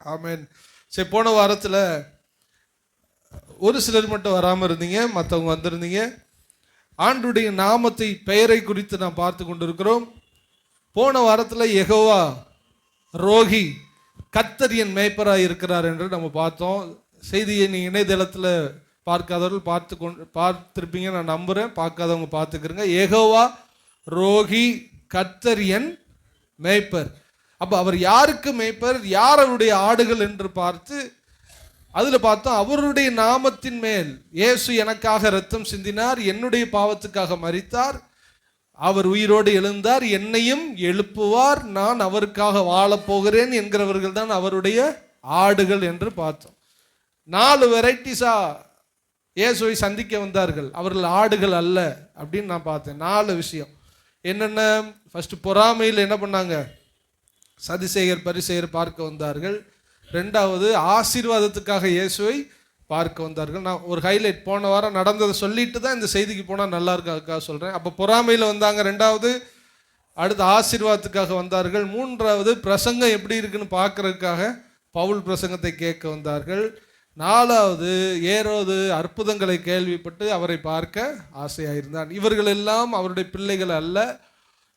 ஆமென். சரி, போன வாரத்தில் ஒரு சிலர் மட்டும் வராமல் இருந்தீங்க, மற்றவங்க வந்திருந்தீங்க. ஆண்டுடைய நாமத்தை பெயரை குறித்து நாம் பார்த்து கொண்டிருக்கிறோம். போன வாரத்தில் யெகோவா ரோகி கர்த்தர் என் மேய்ப்பராய் இருக்கிறார் என்று நம்ம பார்த்தோம். செய்தியை நீங்கள் இணையதளத்தில் பார்க்காதவர்கள் பார்த்துருப்பீங்க நான் நம்புகிறேன். பார்க்காதவங்க பார்த்துக்கிறங்க. யெகோவா ரோகி கர்த்தர் என் மேய்ப்பர். அப்போ அவர் யாருக்கு மேய்ப்பர், யார் அவருடைய ஆடுகள் என்று பார்த்து அதில் பார்த்தோம். அவருடைய நாமத்தின் மேல் இயேசு எனக்காக இரத்தம் சிந்தினார், என்னுடைய பாவத்துக்காக மரித்தார், அவர் உயிரோடு எழுந்தார், என்னையும் எழுப்புவார், நான் அவருக்காக வாழப்போகிறேன் என்கிறவர்கள் தான் அவருடைய ஆடுகள் என்று பார்த்தோம். 4 வெரைட்டிஸா இயேசுவை சந்திக்க வந்தார்கள், அவர்கள் ஆடுகள் அல்ல அப்படின்னு நான் பார்த்தேன். 4 விஷயம் என்னென்ன? ஃபர்ஸ்ட், பொறாமையில் என்ன பண்ணாங்க? சதுசேயர் பரிசேயர் பார்க்க வந்தார்கள். 2வது, ஆசீர்வாதத்துக்காக இயேசுவை பார்க்க வந்தார்கள். நான் ஒரு ஹைலைட் போன வாரம் நடந்ததை சொல்லிட்டு தான் இந்த செய்திக்கு போனால் நல்லா இருக்காதுக்காக சொல்கிறேன். அப்போ பொறாமையில் வந்தாங்க. 2வது, அடுத்து ஆசீர்வாதத்துக்காக வந்தார்கள். 3வது, பிரசங்கம் எப்படி இருக்குன்னு பார்க்கறதுக்காக பவுல் பிரசங்கத்தை கேட்க வந்தார்கள். 4வது, ஏரோது அற்புதங்களை கேள்விப்பட்டு அவரை பார்க்க ஆசையாயிருந்தான். இவர்கள் எல்லாம் அவருடைய பிள்ளைகள் அல்ல.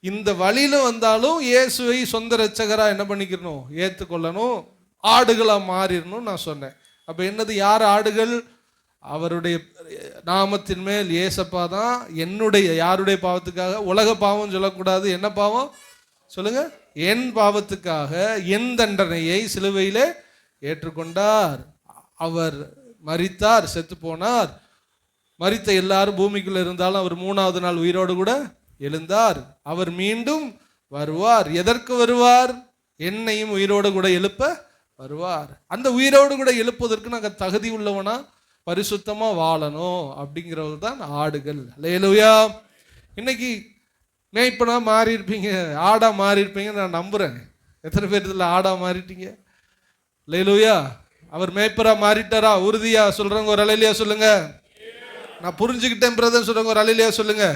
இந்த வழியில் வந்தாலும் இயேசுவை சொந்த இரட்சகராக என்ன பண்ணிக்கணும்? ஏற்றுக்கொள்ளணும், ஆடுகளாக மாறிடணும் நான் சொன்னேன். அப்போ என்னது? யார் ஆடுகள்? அவருடைய நாமத்தின் மேல் ஏசப்பா தான் என்னுடைய, யாருடைய பாவத்துக்காக? உலக பாவம் சொல்லக்கூடாது. என்ன பாவம் சொல்லுங்க? என் பாவத்துக்காக என் தண்டனையை சிலுவையிலே ஏற்றுக்கொண்டார். அவர் மரித்தார், செத்து போனார். மரித்த எல்லாரும் பூமிக்குள்ள இருந்தாலும் அவர் 3வது நாள் உயிரோடு கூட எழுந்தார். அவர் மீண்டும் வருவார். எதற்கு வருவார்? என்னையும் உயிரோடு கூட எழுப்ப வருவார். அந்த உயிரோடு கூட எழுப்புவதற்கு நாங்கள் தகுதி உள்ளவனா, பரிசுத்தமா வாழணும் அப்படிங்கிறது தான் ஆடுகள். அல்லேலூயா. இன்னைக்கு மேய்ப்பனா மாறி இருப்பீங்க, ஆடா மாறி இருப்பீங்க நான் நம்புறேன். எத்தனை பேர் இதில் ஆடா மாறிட்டீங்க? அல்லேலூயா. அவர் மேய்ப்பரா மாறிட்டாரா? உறுதியா சொல்றவங்க ஒரு அல்லேலூயா சொல்லுங்க. நான் புரிஞ்சுக்கிட்டேன் பிரதர் சொல்றவங்க ஒரு அல்லேலூயா சொல்லுங்க.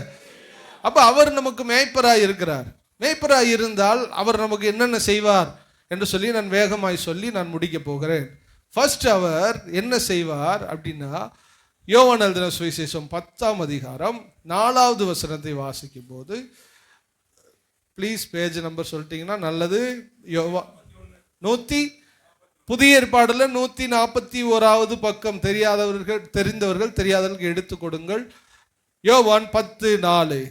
அப்ப அவர் நமக்கு மேய்ப்பராய் இருக்கிறார். மேய்ப்பராய் இருந்தால் அவர் நமக்கு என்னென்ன செய்வார் என்று சொல்லி நான் வேகமாய் சொல்லி நான் முடிக்க போகிறேன். ஃபர்ஸ்ட், அவர் என்ன செய்வார் அப்படின்னா, யோவான் எழுதின சுவிசேஷம் 10ஆம் அதிகாரம் 4வது வசனத்தை வாசிக்கும் போது, ப்ளீஸ் பேஜ் நம்பர் சொல்லிட்டீங்கன்னா நல்லது. புதிய ஏற்பாடுல 141வது பக்கம். தெரியாதவர்கள், தெரிந்தவர்கள் தெரியாதவர்களுக்கு எடுத்து கொடுங்கள். யோவான் 10:4.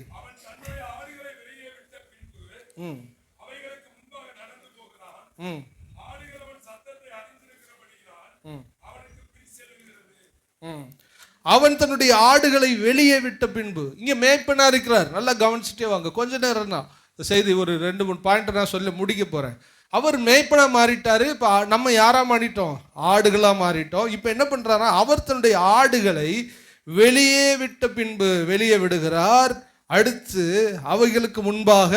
அவன் தன்னுடைய ஆடுகளை வெளியே விட்ட பின்பு. இங்க மேய்ப்பனா இருக்கிறார், நல்லா கவனிச்சுட்டே வாங்க. கொஞ்ச நேரம் தான் செய்தி, ஒரு 2-3 பாயிண்ட் நான் சொல்ல முடிக்க போறேன். அவர் மேய்ப்பனா மாறிட்டாரு. இப்ப நம்ம யாரா மாறிட்டோம்? ஆடுகளா மாறிட்டோம். இப்ப என்ன பண்றாரா? அவர் தன்னுடைய ஆடுகளை வெளியே விட்ட பின்பு வெளியே விடுகிறார். அடுத்து அவைகளுக்கு முன்பாக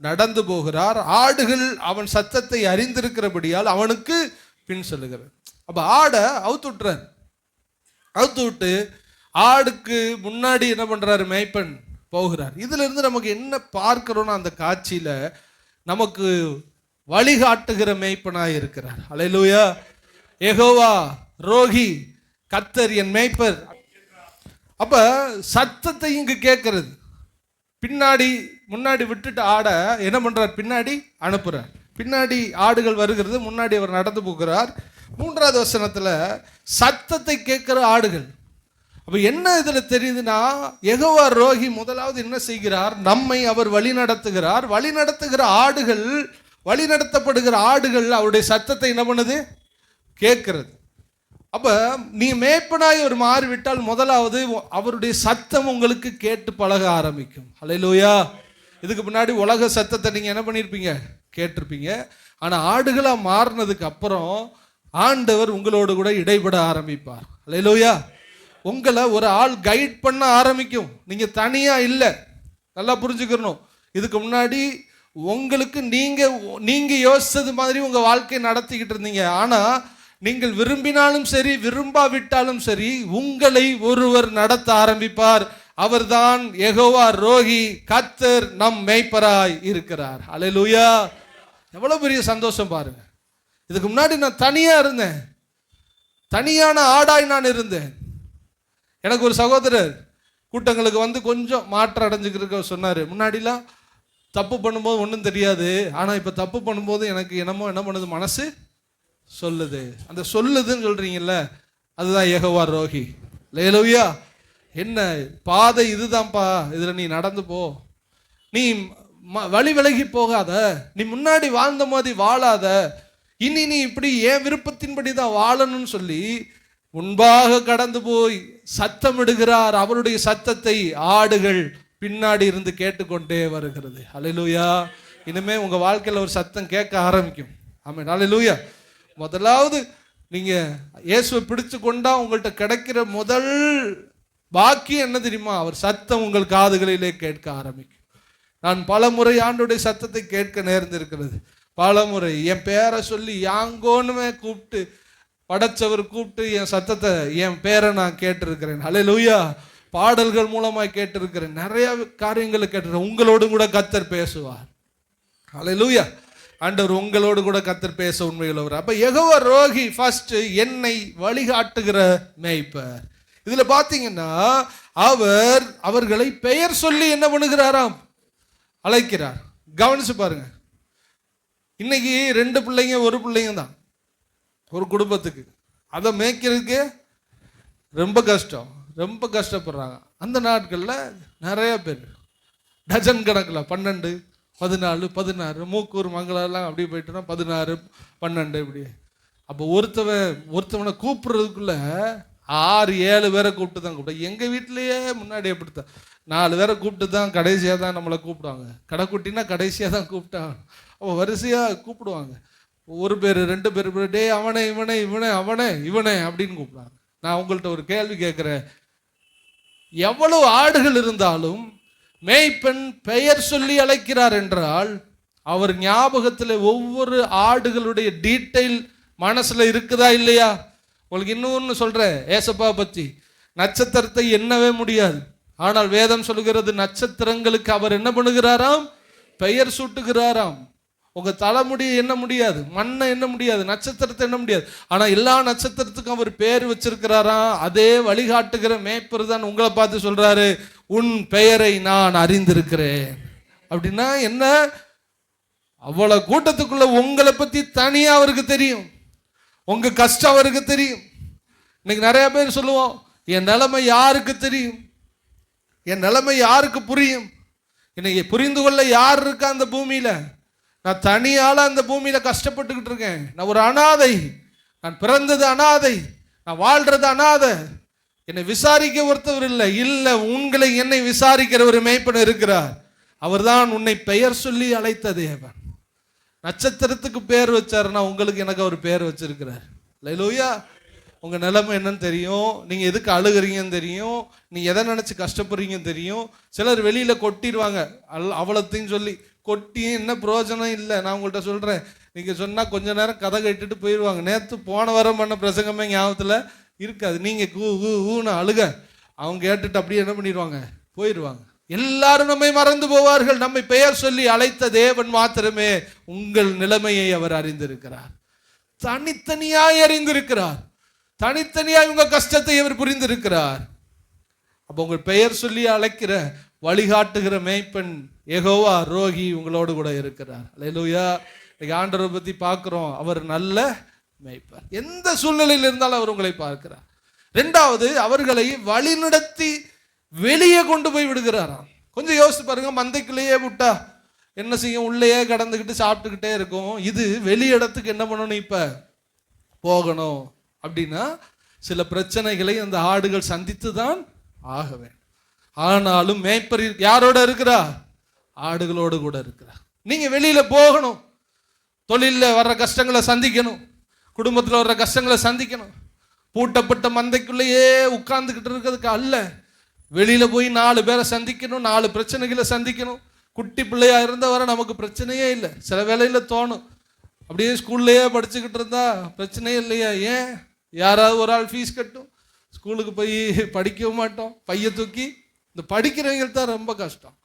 நடந்து போகிறார். ஆடுகள் அவன் சத்தத்தை அறிந்திருக்கிறபடியால் அவனுக்கு பின் செல்லுகிறார். அப்ப ஆடை அவுத்து விட்டுறார். அவுத்து விட்டு ஆடுக்கு முன்னாடி என்ன பண்றாரு? மேய்ப்பன் போகிறார். இதுல இருந்து நமக்கு என்ன பார்க்கிறோம்னா, அந்த காட்சியில நமக்கு வழிகாட்டுகிற மேய்ப்பனாய் இருக்கிறார். அல்லேலூயா. யெகோவா ரோகி கர்த்தர் என் மேய்ப்பர். அப்ப சத்தத்தை இங்கு கேட்கிறது. பின்னாடி முன்னாடி விட்டுட்டு ஆட என்ன பண்றார்? பின்னாடி அனுப்புறார். பின்னாடி ஆடுகள் வருகிறது, முன்னாடி அவர் நடந்து போகிறார். 3வது வசனத்துல சத்தத்தை கேட்கிற ஆடுகள். அப்ப என்ன இதுல தெரியுதுன்னா, யெகோவா ரோகி முதலாவது என்ன செய்கிறார்? நம்மை அவர் வழி நடத்துகிறார். வழி நடத்துகிற ஆடுகள், வழி நடத்தப்படுகிற ஆடுகள் அவருடைய சத்தத்தை என்ன பண்ணுது? கேட்கிறது. அப்ப நீ மேய்ப்பனாய் ஒரு மாறிவிட்டால் முதலாவது அவருடைய சத்தம் உங்களுக்கு கேட்டு பழக ஆரம்பிக்கும். அல்லேலூயா. இதுக்கு முன்னாடி உலக சத்தத்தை நீங்க என்ன பண்ணிருப்பீங்க? கேட்டிருப்பீங்க. ஆனா ஆடுகளா மாறினதுக்கு அப்புறம் ஆண்டவர் உங்களோடு கூட இடைபட ஆரம்பிப்பார். அல்லேலூயா. உங்களை ஒரு ஆள் கைட் பண்ண ஆரம்பிக்கும். நீங்க தனியா இல்லை, நல்லா புரிஞ்சுக்கணும். இதுக்கு முன்னாடி உங்களுக்கு நீங்க யோசிச்சது மாதிரி உங்க வாழ்க்கையை நடத்திக்கிட்டு இருந்தீங்க. ஆனா நீங்கள் விரும்பினாலும் சரி விரும்பாவிட்டாலும் சரி உங்களை ஒருவர் நடத்த ஆரம்பிப்பார். அவர்தான் யெகோவா ரோகி கர்த்தர் நம் மேய்ப்பராய் இருக்கிறார். அல்லேலூயா. எவ்வளவு பெரிய சந்தோஷம் பாருங்க. இதுக்கு முன்னாடி நான் தனியா இருந்தேன், தனியான ஆடாய் நான் இருந்தேன். எனக்கு ஒரு சகோதரர் கூட்டங்களுக்கு வந்து கொஞ்சம் மாற்றம் அடைஞ்சுக்கிட்டு சொன்னார், முன்னாடிலாம் தப்பு பண்ணும்போது ஒன்றும் தெரியாது, ஆனால் இப்போ தப்பு பண்ணும்போது எனக்கு என்னமோ என்ன பண்ணுது, மனசு சொல்லுது. அந்த சொல்லுதுன்னு சொல்கிறீங்கல்ல, அதுதான் யெகோவா ரோகி. அல்லேலூயா. என்ன பாதை இதுதான்ப்பா, இதில் நீ நடந்து போ, நீ வழி விலகி போகாத, நீ முன்னாடி வாழ்ந்த மாதிரி வாழாத, இனி நீ இப்படி என் விருப்பத்தின்படி தான் வாழணும்னு சொல்லி முன்பாக கடந்து போய் சத்தமிடுகிறார். அவருடைய சத்தத்தை ஆடுகள் பின்னாடி இருந்து கேட்டுக்கொண்டே வருகிறது. அல்லேலூயா. இனிமே உங்க வாழ்க்கையில் ஒரு சத்தம் கேட்க ஆரம்பிக்கும். ஆமென். அல்லேலூயா. முதலாவது நீங்க இயேசுவை பிடிச்சு கொண்டா உங்கள்கிட்ட கிடைக்கிற முதல் பாக்கியம் என்ன தெரியுமா? அவர் சத்தம் உங்கள் காதுகளிலே கேட்க ஆரம்பிக்கும். நான் பல முறை ஆண்டோடைய சத்தத்தை கேட்க நேர்ந்திருக்கிறது. பல முறை என் பேரை சொல்லி யாங்கோன்னு கூப்பிட்டு, படைச்சவர் கூப்பிட்டு என் சத்தத்தை, என் பேரை நான் கேட்டிருக்கிறேன். அல்லேலூயா. பாடல்கள் மூலமாக கேட்டிருக்கிறேன், நிறைய காரியங்களை கேட்டிருக்கிறேன். உங்களோடு கூட கர்த்தர் பேசுவார். அல்லேலூயா. ஆண்டவர் உங்களோடு கூட கர்த்தர் பேச உண்மையுள்ளவர். அப்ப யெகோவா ரோகி ஃபர்ஸ்ட் என்னை வழிகாட்டுகிற மேய்ப்பர். இதுல பாத்தீங்கன்னா அவர்களை பெயர் சொல்லி என்ன பண்ணுகிறாராம்? அழைக்கிறார். கவனிச்சு பாருங்க. இன்னைக்கு 2 பிள்ளைங்க 1 பிள்ளைங்க தான் ஒரு குடும்பத்துக்கு. அதை மேய்க்கிறதுக்கு ரொம்ப கஷ்டம், ரொம்ப கஷ்டப்படுறாங்க. அந்த நாட்களில் நிறைய பேர் டஜன் கணக்கில் 12, 14, 16 மூக்கூர் மங்களெல்லாம் அப்படி போயிட்டுனா 16, 12 இப்படி. அப்போ ஒருத்தவனை கூப்பிடுறதுக்குள்ள 6, 7 பேரை கூப்பிட்டு தான் கூப்பிட்டேன். எங்கள் வீட்டிலேயே முன்னாடி எப்படித்தான் 4 பேரை கூப்பிட்டு தான் கடைசியாக தான் நம்மளை கூப்பிடுவாங்க. கடைக்குட்டினா கடைசியாக தான் கூப்பிட்டாங்க. அப்போ வரிசையாக கூப்பிடுவாங்க. 1 பேர் 2 பேர் டே அவனே இவனே இவனே அவனே இவனே அப்படின்னு கூப்பிடுவாங்க. நான் உங்கள்கிட்ட ஒரு கேள்வி கேட்குறேன். எவ்வளவு ஆடுகள் இருந்தாலும் மேய்ப்பன் பெயர் சொல்லி அழைக்கிறார் என்றால் அவர் ஞாபகத்தில் ஒவ்வொரு ஆடுகளுடைய டீட்டெயில் மனசுல இருக்குதா இல்லையா? உங்களுக்கு இன்னொன்னு சொல்றேன், ஏசப்பா பத்தி நட்சத்திரத்தை எண்ணவே முடியாது. ஆனால் வேதம் சொல்லுகிறது நட்சத்திரங்களுக்கு அவர் என்ன பண்ணுகிறாராம்? பெயர் சூட்டுகிறாராம். உங்க தலைமுடியை எண்ண முடியாது, மண்ணை எண்ண முடியாது, நட்சத்திரத்தை எண்ண முடியாது. ஆனா எல்லா நட்சத்திரத்துக்கும் அவர் பேர் வச்சிருக்கிறாராம். அதே வழிகாட்டுகிற மேய்ப்பர் தான் உங்களை பார்த்து சொல்றாரு, உன் பெயரை நான் அறிந்திருக்கிறேன். அப்படின்னா என்ன? அவ்வளவு கூட்டத்துக்குள்ள உங்களை பத்தி தனியா அவருக்கு தெரியும், உங்க கஷ்டம் அவருக்கு தெரியும். இன்னைக்கு நிறைய பேர் சொல்லுவோம், என் நிலைமை யாருக்கு தெரியும், என் நிலைமை யாருக்கு புரியும்? இன்னைக்கு புரிந்து கொள்ள யார் இருக்கா அந்த பூமியில? நான் தனியால அந்த பூமியில கஷ்டப்பட்டுக்கிட்டு இருக்கேன். நான் ஒரு அனாதை, நான் பிறந்தது அனாதை, நான் வாழ்றது அனாதை, என்னை விசாரிக்க ஒருத்தவர் இல்லை. இல்லை, உங்களை என்னை விசாரிக்கிற ஒரு மேய்ப்பன் இருக்கிறார். அவர்தான் உன்னை பெயர் சொல்லி அழைத்த தேவன். நட்சத்திரத்துக்கு பேர் வச்சாருன்னா உங்களுக்கு எனக்கு அவர் பேர் வச்சிருக்கிறார். அல்லேலூயா. உங்க நிலைமை என்னன்னு தெரியும், நீங்க எதுக்கு அழுகிறீங்கன்னு தெரியும், நீங்க எதை நினைச்சு கஷ்டப்படுறீங்கன்னு தெரியும். சிலர் வெளியில கொட்டிடுவாங்க, அவ்வளோத்தையும் சொல்லி கொட்டியும் என்ன பிரயோஜனம் இல்லை. நான் உங்கள்கிட்ட சொல்றேன், நீங்க சொன்னா கொஞ்ச நேரம் கதை கேட்டுட்டு போயிடுவாங்க. நேற்று போன வாரம் பண்ண பிரசங்கமே ஞாபகத்துல இருக்காது. நீங்க ஊன்னு அழுக, அவங்க கேட்டுட்டு அப்படியே என்ன பண்ணிடுவாங்க, போயிடுவாங்க. எல்லாரும் நம்மை மறந்து போவார்கள். நம்மை பெயர் சொல்லி அழைத்த தேவன் மாத்திரமே உங்கள் நிலைமையை அவர் அறிந்திருக்கிறார். தனித்தனியாய் அறிந்திருக்கிறார். தனித்தனியாய் உங்க கஷ்டத்தை அவர் புரிந்திருக்கிறார். அப்போ உங்கள் பெயர் சொல்லி அழைக்கிற வழிகாட்டுகிற மேய்ப்பன் யெகோவா ரோகி உங்களோடு கூட இருக்கிறார். அல்லேலூயா. இன்னைக்கு ஆண்டவரை பத்தி பார்க்கிறோம், அவர் நல்ல மேய்ப்பர். எந்த சூழ்நிலையில் இருந்தாலும் அவர் உங்களை பார்க்கிறார். 2வது, அவர்களை வழிநடத்தி வெளியே கொண்டு போய் விடுகிறாராம். கொஞ்சம் யோசிச்சு பாருங்க, மந்தைக்குள்ளேயே விட்டா என்ன செய்யும்? உள்ளேயே கடந்துக்கிட்டு சாப்பிட்டுக்கிட்டே இருக்கும். இது வெளி இடத்துக்கு என்ன பண்ணணும்? இப்ப போகணும் அப்படின்னா சில பிரச்சனைகளை அந்த ஆடுகள் சந்தித்து தான் ஆக வேண்டும். ஆனாலும் மேய்ப்பர் யாரோட இருக்கிறா? ஆடுகளோடு கூட இருக்கிறார். நீங்க வெளியில போகணும், தொழில வர்ற கஷ்டங்களை சந்திக்கணும், குடும்பத்தில் வர்ற கஷ்டங்களை சந்திக்கணும். பூட்டப்பட்ட மந்தைக்குள்ளேயே உட்கார்ந்துக்கிட்டு இருக்கிறதுக்கு அல்ல, வெளியில போய் 4 பேரை சந்திக்கணும், 4 பிரச்சனைகளை சந்திக்கணும். குட்டி பிள்ளையா இருந்த வர நமக்கு பிரச்சனையே இல்லை. சில வேளையில தோணும், அப்படியே ஸ்கூல்லையே படிச்சுக்கிட்டு இருந்தா பிரச்சனையே இல்லையா? ஏன்? யாராவது ஒரு ஆள் ஃபீஸ் கட்டும், ஸ்கூலுக்கு போய் படிக்கவும் மாட்டோம். பைய தூக்கி இந்த படிக்கிறவங்களுக்கு தான் ரொம்ப கஷ்டம்.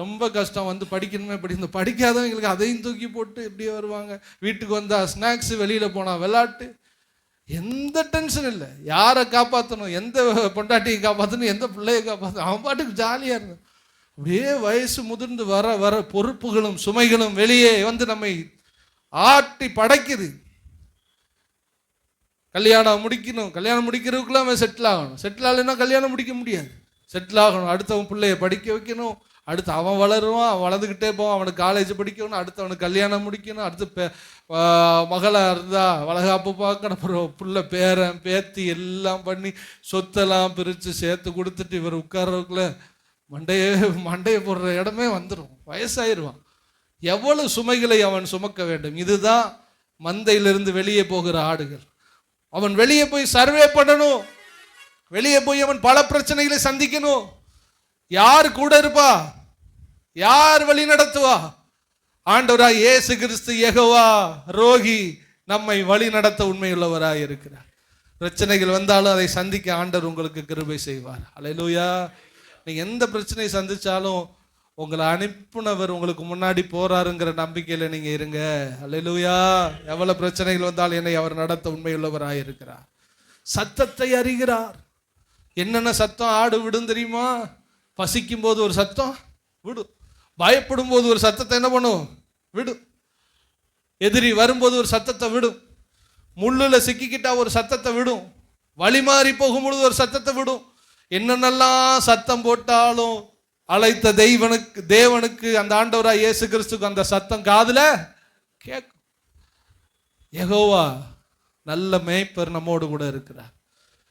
ரொம்ப கஷ்டம், வந்து படிக்கணுமே இந்த படிக்காதவங்களுக்கு அதையும் தூக்கி போட்டு இப்படியே வருவாங்க. வீட்டுக்கு வந்தால் ஸ்நாக்ஸு, வெளியில் போனால் விளையாட்டு, எந்த டென்ஷன் இல்லை. யாரை காப்பாற்றணும், எந்த பொண்டாட்டியை காப்பாற்றணும், எந்த பிள்ளையை காப்பாற்றணும், அவன் பாட்டுக்கு ஜாலியாக இருந்தோம். அப்படியே வயசு முதிர்ந்து வர வர பொறுப்புகளும் சுமைகளும் வெளியே வந்து நம்மை ஆட்டி படைக்குது. கல்யாணம் முடிக்கணும், கல்யாணம் முடிக்கிறதுக்குள்ள அவன் செட்டில் ஆகணும். செட்டில் ஆகலைன்னா கல்யாணம் முடிக்க முடியாது. செட்டில் ஆகணும், அடுத்தவன் பிள்ளைய படிக்க வைக்கணும், அடுத்து அவன் வளருவான், அவன் வளர்ந்துக்கிட்டே போவான், அவனுக்கு காலேஜ் படிக்கணும், அடுத்து அவனுக்கு கல்யாணம் முடிக்கணும், அடுத்து மகளாக இருந்தால் வளகாப்பு பார்க்கணும், அப்புறம் புள்ள பேரன் பேத்தி எல்லாம் பண்ணி சொத்தெல்லாம் பிரித்து சேர்த்து கொடுத்துட்டு இவர் உட்கார்றதுக்குள்ள மண்டையை போடுற இடமே வந்துடும், வயசாயிருவான். எவ்வளவு சுமைகளை அவன் சுமக்க வேண்டும். இதுதான் மந்தையிலிருந்து வெளியே போகிற ஆடுகள். அவன் வெளியே போய் சர்வே பண்ணணும், வெளியே போய் அவன் பல பிரச்சனைகளை சந்திக்கணும். யார் கூட இருப்பா, யார் வழி நடத்துவா? ஆண்டவராய் இயேசு கிறிஸ்து யெகோவா ரோகி நம்மை வழி நடத்த உண்மையுள்ளவராய் இருக்கிறார். பிரச்சனைகள் வந்தாலும் அதை சந்திக்க ஆண்டவர் உங்களுக்கு கிருபை செய்வார். அல்லேலூயா. நீங்க எந்த பிரச்சனையை சந்திச்சாலும் உங்களை அனுப்புனவர் உங்களுக்கு முன்னாடி போறாருங்கிற நம்பிக்கையில நீங்க இருங்க. அல்லேலூயா. எவ்வளவு பிரச்சனைகள் வந்தாலும் என்னை அவர் நடத்த உண்மையுள்ளவராய் இருக்கிறார். சத்தத்தை அறிகிறார். என்னென்ன சத்தம் ஆடு விடும் தெரியுமா? பசிக்கும் போது ஒரு சத்தம் விடும், பயப்படும் போது ஒரு சத்தத்தை என்ன பண்ணும், விடும். எதிரி வரும்போது ஒரு சத்தத்தை விடும், முள்ளுல சிக்கிக்கிட்டா ஒரு சத்தத்தை விடும், வழி மாறி போகும்பொழுது ஒரு சத்தத்தை விடும். என்னென்னலாம் சத்தம் போட்டாலும் அழைத்த தேவனுக்கு அந்த ஆண்டவராய் இயேசு கிறிஸ்துக்கு அந்த சத்தம் காதுல கேட்கும். யெகோவா நல்ல மேய்ப்பர் நம்மோடு கூட இருக்கிறார்.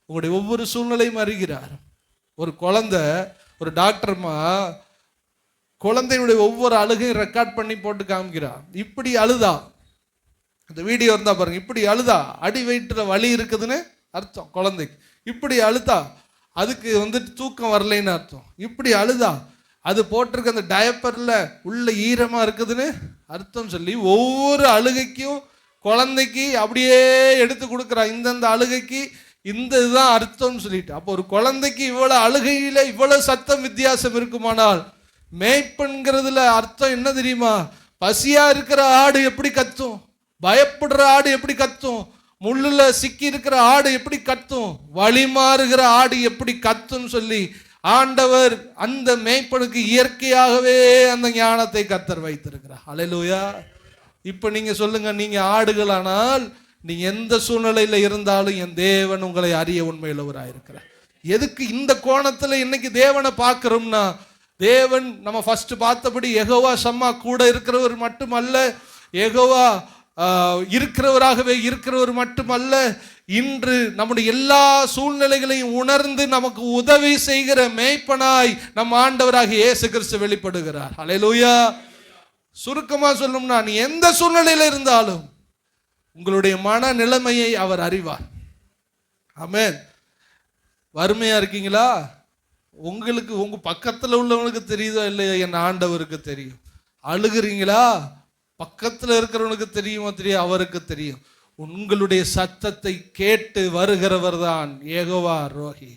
உங்களுடைய ஒவ்வொரு சூழ்நிலையும் அறிகிறார். ஒரு குழந்தை, ஒரு டாக்டர்மா குழந்தையுடைய ஒவ்வொரு அழுகையும் ரெக்கார்ட் பண்ணி போட்டு காமிக்கிறார். இப்படி அழுதா, இந்த வீடியோ இருந்தா பாருங்க, இப்படி அழுதா அடி வயிற்றுல வலி இருக்குதுன்னு அர்த்தம் குழந்தைக்கு. இப்படி அழுதா அதுக்கு வந்துட்டு தூக்கம் வரலைன்னு அர்த்தம். இப்படி அழுதா அது போட்டிருக்க அந்த டயப்பர்ல உள்ள ஈரமா இருக்குதுன்னு அர்த்தம் சொல்லி ஒவ்வொரு அழுகைக்கும் குழந்தைக்கு அப்படியே எடுத்து கொடுக்குறா. இந்தந்த அழுகைக்கு இந்த இதுதான் அர்த்தம்னு சொல்லிட்டு. அப்போ ஒரு குழந்தைக்கு இவ்வளவு அழுகையில இவ்வளவு சத்தம் வித்தியாசம் இருக்குமானால், மேய்ப்பன்கிறதுல அர்த்தம் என்ன தெரியுமா? பசியா இருக்கிற ஆடு எப்படி கத்தும், பயப்படுற ஆடு எப்படி கத்தும், முள்ளுல சிக்கி இருக்கிற ஆடு எப்படி கத்தும், வழி மாறுகிற ஆடு எப்படி கத்தும் சொல்லி ஆண்டவர் அந்த மேய்ப்பனுக்கு இயற்கையாகவே அந்த ஞானத்தை கர்த்தர் வைத்திருக்கிறார். அல்லேலூயா. இப்ப நீங்க சொல்லுங்க, நீங்க ஆடுகளானால் நீங்க எந்த சூழ்நிலையில இருந்தாலும் என் தேவன் உங்களை அறிய உண்மையுள்ளவராயிருக்கிறார். எதுக்கு இந்த கோணத்துல இன்னைக்கு தேவனை பார்க்கிறோம்னா, தேவன் நம்ம ஃபர்ஸ்ட் பார்த்தபடி யெகோவா ஷம்மா கூட இருக்கிறவர் மட்டுமல்ல, யெகோவா இருக்கிறவராகவே இருக்கிறவர் மட்டுமல்ல, இன்று நம்முடைய எல்லா சூழ்நிலைகளையும் உணர்ந்து நமக்கு உதவி செய்கிற மேய்ப்பனாய் நம் ஆண்டவராக இயேசு கிறிஸ்து வெளிப்படுகிறார். அல்லேலூயா. சுருக்கமா சொல்லணும்னா, நீ எந்த சூழ்நிலையில இருந்தாலும் உங்களுடைய மன நிலைமையை அவர் அறிவார். ஆமென். வறுமையா இருக்கீங்களா? உங்களுக்கு உங்க பக்கத்துல உள்ளவனுக்கு தெரியுதோ இல்லையா? என் ஆண்டவருக்கு தெரியும். அழுகிறீங்களா? பக்கத்துல இருக்கிறவனுக்கு தெரியுமோ தெரியும், அவருக்கு தெரியும். உங்களுடைய சத்தத்தை கேட்டு வருகிறவர் தான் யெகோவா ரோகி.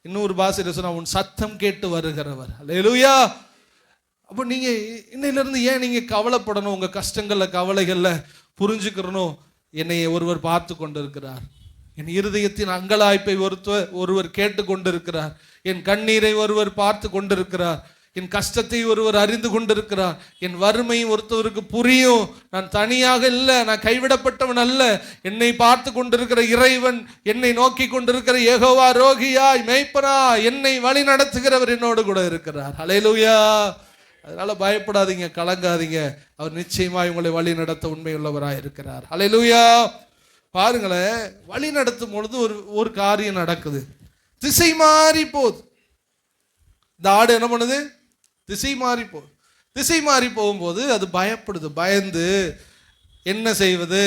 இன்னொரு பாஷையில சொன்னா, உன் சத்தம் கேட்டு வருகிறவர். அல்லேலூயா. அப்போ நீங்க இன்னையில இருந்து ஏன் நீங்க கவலைப்படணும்? உங்க கஷ்டங்கள்ல கவலைகள்ல புரிஞ்சுக்கிறணும், என்னை ஒருவர் பார்த்து கொண்டிருக்கிறார். என் இருதயத்தின் அங்கலாய்ப்பை ஒருவர் கேட்டு கொண்டிருக்கிறார். என் கண்ணீரை ஒருவர் பார்த்து கொண்டிருக்கிறார். என் கஷ்டத்தை ஒருவர் அறிந்து கொண்டிருக்கிறார். என் வறுமை ஒருத்தவருக்கு புரியும். நான் தனியாக இல்லை, நான் கைவிடப்பட்டவன் அல்ல. என்னை பார்த்து கொண்டிருக்கிற இறைவன், என்னை நோக்கி கொண்டிருக்கிற யெகோவா ரோகியாய் மேய்ப்பனா என்னை வழி நடத்துகிறவர் என்னோடு கூட இருக்கிறார். அல்லேலூயா. அதனால பயப்படாதீங்க, கலங்காதீங்க. அவர் நிச்சயமாய் உங்களை வழி நடத்த உண்மையுள்ளவராய் இருக்கிறார். அல்லேலூயா. பாருங்களேன், வழி நடத்தும் பொழுது ஒரு காரியம் நடக்குது. திசை மாறி போகுது. இந்த ஆடு என்ன பண்ணுது? திசை மாறி போகுது. திசை மாறி போகும்போது அது பயப்படுது. பயந்து என்ன செய்வது,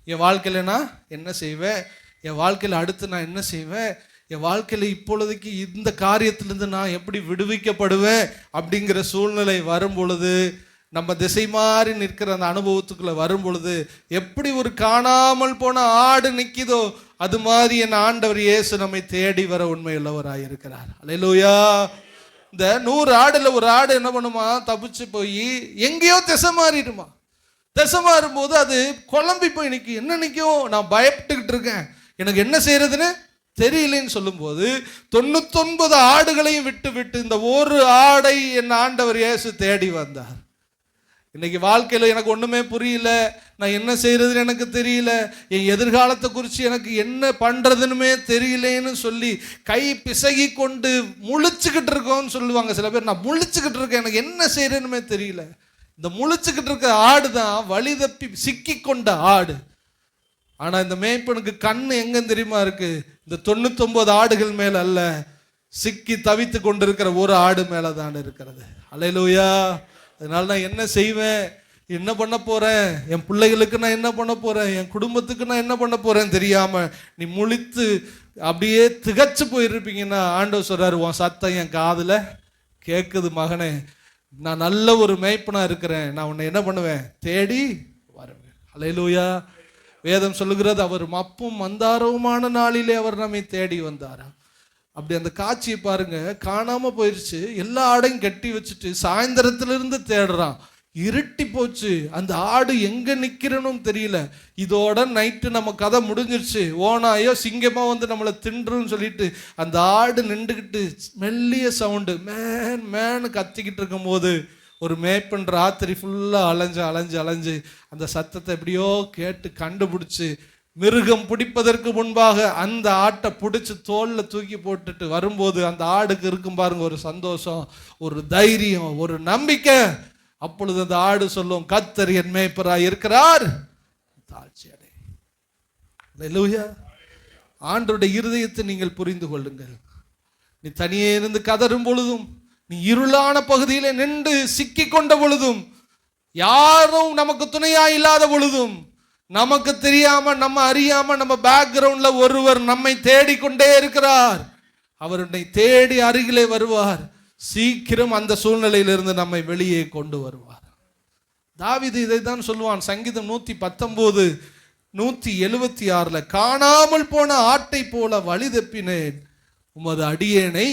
என் வாழ்க்கையில நான் என்ன செய்வேன், என் வாழ்க்கையில் அடுத்து நான் என்ன செய்வேன், என் வாழ்க்கையில் இப்பொழுதுக்கு இந்த காரியத்திலிருந்து நான் எப்படி விடுவிக்கப்படுவேன் அப்படிங்கிற சூழ்நிலை வரும் பொழுது, நம்ம திசை மாறி நிற்கிற அந்த அனுபவத்துக்குள்ள வரும் பொழுது, எப்படி ஒரு காணாமல் போன ஆடு நிற்கிதோ அது மாதிரி என் ஆண்டவர் இயேசு நம்மை தேடி வர உண்மையுள்ளவராய் இருக்கிறார். அல்லேலூயா. இந்த 100 ஆடுல ஒரு ஆடு என்ன பண்ணுமா, தப்பிச்சு போய் எங்கேயோ திசை மாறிடுமா. திசை மாறும்போது அது குழம்பி போய் நிற்கும். என்ன நிற்கும், நான் பயப்பட்டுக்கிட்டு இருக்கேன், எனக்கு என்ன செய்யறதுன்னு தெரியலன்னு சொல்லும்போது 99 ஆடுகளையும் விட்டு விட்டு இந்த ஒரு ஆடை என் ஆண்டவர் இயேசு தேடி வந்தார். இன்னைக்கு வாழ்க்கையில் எனக்கு ஒன்றுமே புரியல, நான் என்ன செய்யறதுன்னு எனக்கு தெரியல, என் எதிர்காலத்தை குறித்து எனக்கு என்ன பண்ணுறதுன்னுமே தெரியலேன்னு சொல்லி கை பிசகி கொண்டு முழிச்சுக்கிட்டு இருக்கோன்னு சொல்லுவாங்க சில பேர். நான் முழிச்சுக்கிட்டு இருக்கேன், எனக்கு என்ன செய்யறதுன்னுமே தெரியல. இந்த முழிச்சுக்கிட்டு இருக்க ஆடு தான் வழி தப்பி சிக்கி கொண்ட ஆடு. ஆனால் இந்த மேய்ப்பனுக்கு கண்ணு எங்க தெரியுமா இருக்கு, இந்த 99 ஆடுகள் மேல அல்ல, சிக்கி தவித்து கொண்டிருக்கிற ஒரு ஆடு மேல தான் இருக்கிறது. அல்லேலூயா. அதனால நான் என்ன செய்வேன், என்ன பண்ண போறேன், என் பிள்ளைகளுக்கு நான் என்ன பண்ண போறேன், என் குடும்பத்துக்கு நான் என்ன பண்ண போறேன் தெரியாம நீ முழித்து அப்படியே திகச்சு போயிருப்பீங்கன்னா ஆண்டவர் சொல்றாரு, உன் சத்தம் என் காதுல கேட்குது மகனே, நான் நல்ல ஒரு மேய்ப்பனா இருக்கிறேன், நான் உன்னை என்ன பண்ணுவேன், தேடி வருவேன். அல்லேலூயா. வேதம் சொல்லுகிறது, அவர் மப்பும் மந்தாரவுமான நாளிலே அவர் நம்மை தேடி வந்தாரா. அப்படி அந்த காட்சியை பாருங்க, காணாம போயிருச்சு, எல்லா ஆடையும் கட்டி வச்சுட்டு சாயந்தரத்துல இருந்து தேடுறான், இருட்டி போச்சு, அந்த ஆடு எங்க நிக்கிறனும் தெரியல. இதோட நைட்டு நம்ம கதை முடிஞ்சிருச்சு, ஓனாயோ சிங்கமா வந்து நம்மளை தின்றுன்னு சொல்லிட்டு அந்த ஆடு நின்றுக்கிட்டு மெல்லிய சவுண்டு மேன் மேன்னு கத்திக்கிட்டு இருக்கும் போது ஒரு மேய்ப்பன் ராத்திரி ஃபுல்லாக அலைஞ்சு அந்த சத்தத்தை எப்படியோ கேட்டு கண்டுபிடிச்சு மிருகம் பிடிப்பதற்கு முன்பாக அந்த ஆட்டை பிடிச்சி தோளில் தூக்கி போட்டுட்டு வரும்போது அந்த ஆடுக்கு இருக்கும் பாருங்க ஒரு சந்தோஷம், ஒரு தைரியம், ஒரு நம்பிக்கை. அப்பொழுது அந்த ஆடு சொல்லும், கர்த்தர் என் மேய்ப்பராய் இருக்கிறார், தாழ்ச்சி அடை. அல்லேலூயா. ஆண்டவருடைய இருதயத்தை நீங்கள் புரிந்து கொள்ளுங்கள். நீ தனியே இருந்து கதறும் பொழுதும், நீ இருளான பகுதியில நின்று சிக்கி கொண்ட பொழுதும், யாரும் நமக்கு துணையா இல்லாத பொழுதும், நமக்கு தெரியாம நம்ம அறியாம நம்ம பேக்ரவுண்ட்ல ஒருவர் நம்மை தேடிக்கொண்டே இருக்கிறார். அவர் உன்னை தேடி அருகிலே வருவார், சீக்கிரம் அந்த சூழ்நிலையிலிருந்து நம்மை வெளியே கொண்டு வருவார். தாவீது இதைத்தான் சொல்லுவான். சங்கீதம் 119 176 காணாமல் போன ஆட்டை போல வழி தப்பினேன், உமது அடியேனை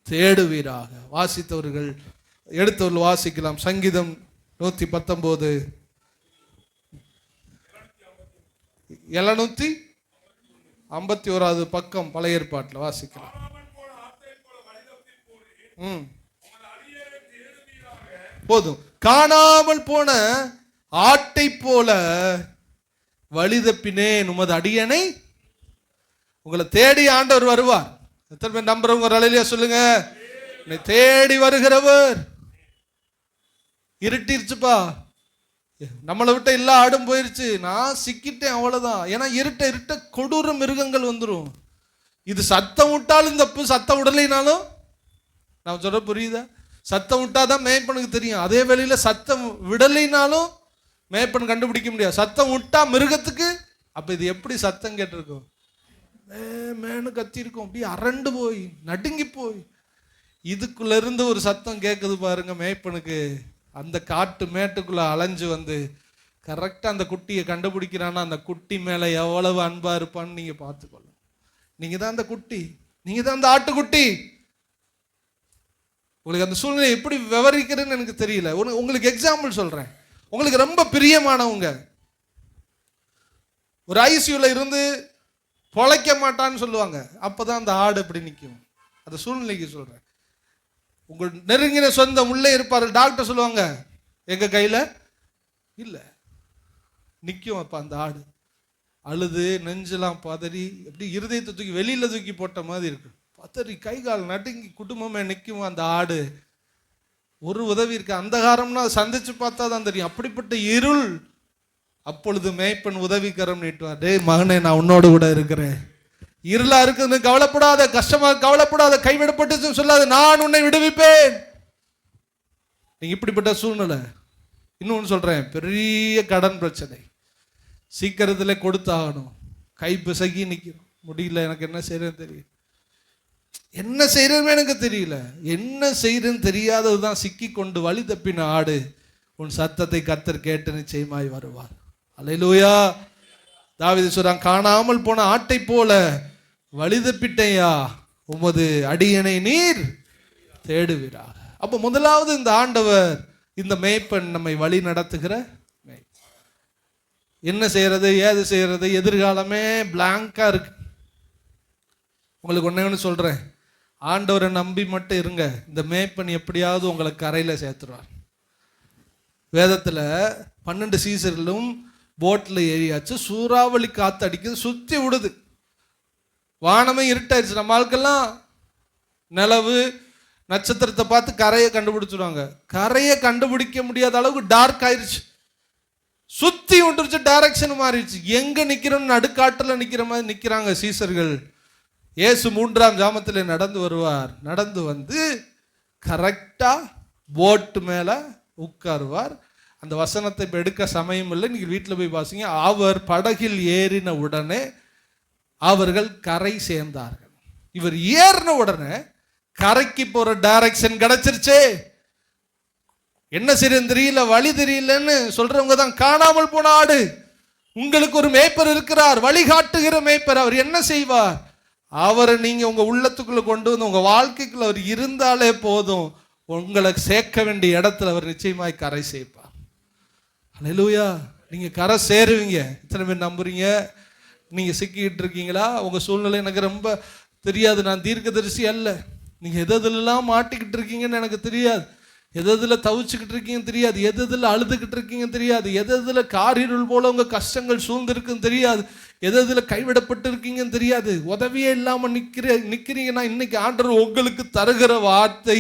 தேடுவீராக. வாசித்தவர்கள் எடுத்தவர்கள் வாசிக்கலாம். சங்கீதம் 119 751 பக்கம் பழைய ஏற்பாட்டில் வாசிக்கலாம். போதும். காணாமல் போன ஆட்டை போல வழி தப்பினேன், உமது அடியேனை. உங்களை தேடி ஆண்டவர் வருவார். எத்தனை பேர் நம்புறவங்க ஒரு அலையிலேயே சொல்லுங்க, என்னை தேடி வருகிறவர். இருட்டிருச்சுப்பா, நம்மளை விட்ட எல்லா ஆடும் போயிருச்சு, நான் சிக்கிட்டேன், அவ்வளவுதான். ஏன்னா இருட்ட கொடூர மிருகங்கள் வந்துடும். இது சத்தம் விட்டாலும் தப்பு, சத்தம் விடலைனாலும், நான் சொல்ற புரியுதா, சத்தம் விட்டாதான் மேய்ப்பனுக்கு தெரியும். அதே வேளையில சத்தம் விடலைனாலும் மேய்ப்பன் கண்டுபிடிக்க முடியாது. சத்தம் விட்டா மிருகத்துக்கு, அப்ப இது எப்படி சத்தம் கேட்டிருக்கும், மேனு கத்தி இருக்கும், அப்படியே அரண்டு போய் நடுங்கி போய், இதுக்குள்ள இருந்து ஒரு சத்தம் கேட்குது பாருங்க மேய்ப்பனுக்கு. அந்த காட்டு மேட்டுக்குள்ள அலைஞ்சு வந்து கரெக்டா அந்த குட்டியை கண்டுபிடிக்கிறான்னா அந்த குட்டி மேல எவ்வளவு அன்பா இருப்பான்னு நீங்க பார்த்துக்கொள்ள. நீங்க தான் அந்த குட்டி, நீங்க தான் அந்த ஆட்டுக்குட்டி. உங்களுக்கு அந்த சூழ்நிலை எப்படி விவரிக்கிறதுன்னு எனக்கு தெரியல. உங்களுக்கு எக்ஸாம்பிள் சொல்றேன். உங்களுக்கு ரொம்ப பிரியமானவங்க ஒரு ஐசியூல இருந்து பொழைக்க மாட்டான்னு சொல்லுவாங்க, அப்பதான் அந்த ஆடு எப்படி நிற்கும். அந்த சூழ்நிலைக்கு சொல்றேன். உங்கள் நெருங்கின சொந்தம் உள்ளே இருப்பாரு, டாக்டர் சொல்லுவாங்க எங்க கையில இல்ல, நிற்கும். அப்ப அந்த ஆடு அழுது நெஞ்செல்லாம் பதறி எப்படி இருதயத்தை தூக்கி வெளியில தூக்கி போட்ட மாதிரி இருக்கு, பதறி கை கால் நடுங்கி குடும்பமே நிற்கும். அந்த ஆடு ஒரு உதவி இருக்கு, அந்தகாரம்னா சந்திச்சு பார்த்தா தான் தெரியும், அப்படிப்பட்ட இருள். அப்பொழுது மேய்ப்பன் உதவிக்கரம் நீட்டுவார், டேய் மகனே நான் உன்னோடு கூட இருக்கிறேன், இருளா இருக்குன்னு கவலைப்படாத, கஷ்டமா கவலைப்படாத, கைவிடப்பட்டு சொல்லாத, நான் உன்னை விடுவிப்பேன். நீங்க இப்படிப்பட்ட சூழ்நிலை. இன்னொன்னு சொல்றேன், பெரிய கடன் பிரச்சனை, சீக்கிரத்துல கொடுத்தாகணும், கை பிசகி நிற்கிறோம், முடியல, எனக்கு என்ன செய்யறேன்னு தெரியும், என்ன செய்யறதுன்னு எனக்கு தெரியல, என்ன செய்யறதுன்னு தெரியாததுதான் சிக்கி கொண்டு வழி தப்பின ஆடு. உன் சத்தத்தை கர்த்தர் கேட்டு நிச்சயமாய் வருவார். அல்லேலூயா. தாவீது சொல்றான், காணாமல் போன ஆட்டை போல வழி தப்பிட்டையா, உமது அடியனை நீர் தேடுவீராக. அப்போ முதலாவது இந்த ஆண்டவர், இந்த மேய்ப்பன் நம்மை வழி நடத்துகிற மேய்ப்பன். என்ன செய்யறது, ஏது செய்யறது, எதிர்காலமே பிளாங்கா இருக்கு. உங்களுக்கு ஒண்ணு சொல்றேன், ஆண்டவரை நம்பி மட்டும் இருங்க. இந்த மேய்ப்பன் எப்படியாவது உங்களை கரையில சேர்த்துருவார். வேதத்துல 12 சீசர்களும் போட்ல ஏறியாச்சு, சூறாவளி காத்து அடிக்குது, சுத்தி விடுது, வானமே இருட்டாயிருச்சு. நம்ம ஆட்கள்லாம் நிலவு நட்சத்திரத்தை பார்த்து கரையை கண்டுபிடிச்சிடுவாங்க. கரையை கண்டுபிடிக்க முடியாத அளவுக்கு டார்க் ஆயிடுச்சு, சுத்தி விட்டுருச்சு, டைரக்ஷன் மாறிடுச்சு. எங்க நிக்கிறோம், நடுக்காட்டுல நிக்கிற மாதிரி நிக்கிறாங்க சீசர்கள். இயேசு 3ஆம் ஜாமத்தில் நடந்து வருவார். நடந்து வந்து கரெக்டா போட்டு மேல உட்காருவார். அந்த வசனத்தை இப்போ எடுக்க சமயம் இல்லை, நீங்கள் வீட்டில் போய் வாசிங்க. அவர் படகில் ஏறின உடனே அவர்கள் கரை சேர்ந்தார்கள். இவர் ஏறின உடனே கரைக்கு போற டைரக்ஷன் கிடைச்சிருச்சே. என்ன செய்யறது தெரியல, வழி தெரியலன்னு சொல்றவங்க தான் காணாமல் போன ஆடு. உங்களுக்கு ஒரு மேய்ப்பர் இருக்கிறார், வழிகாட்டுகிற மேய்ப்பர். அவர் என்ன செய்வார்? அவரை நீங்க உங்க உள்ளத்துக்குள்ள கொண்டு வந்து உங்க வாழ்க்கைக்குள்ள அவர் இருந்தாலே போதும், உங்களை சேர்க்க வேண்டிய இடத்துல அவர் நிச்சயமாய் கரை சேர்ப்பார். அல்லேலூயா. நீங்க கரை சேருவீங்க. எத்தனை பேர் நம்புறீங்க? நீங்க சிக்கிட்டு இருக்கீங்களா? உங்க சூழ்நிலை எனக்கு ரொம்ப தெரியாது, நான் தீர்க்கதரிசி அல்ல. நீங்க எதெல்லாம் மாட்டிக்கிட்டு இருக்கீங்கன்னு எனக்கு தெரியாது, எதில் தவிச்சுக்கிட்டு இருக்கீங்கன்னு தெரியாது, எதில் அழுதுகிட்டு இருக்கீங்கன்னு தெரியாது, எதில் காரிருள் போல உங்க கஷ்டங்கள் சூழ்ந்திருக்குன்னு தெரியாது, எதில் கைவிடப்பட்டு இருக்கீங்கன்னு தெரியாது, உதவியே இல்லாமல் நிற்கிறீங்கன்னா இன்னைக்கு ஆண்டவர் உங்களுக்கு தருகிற வார்த்தை,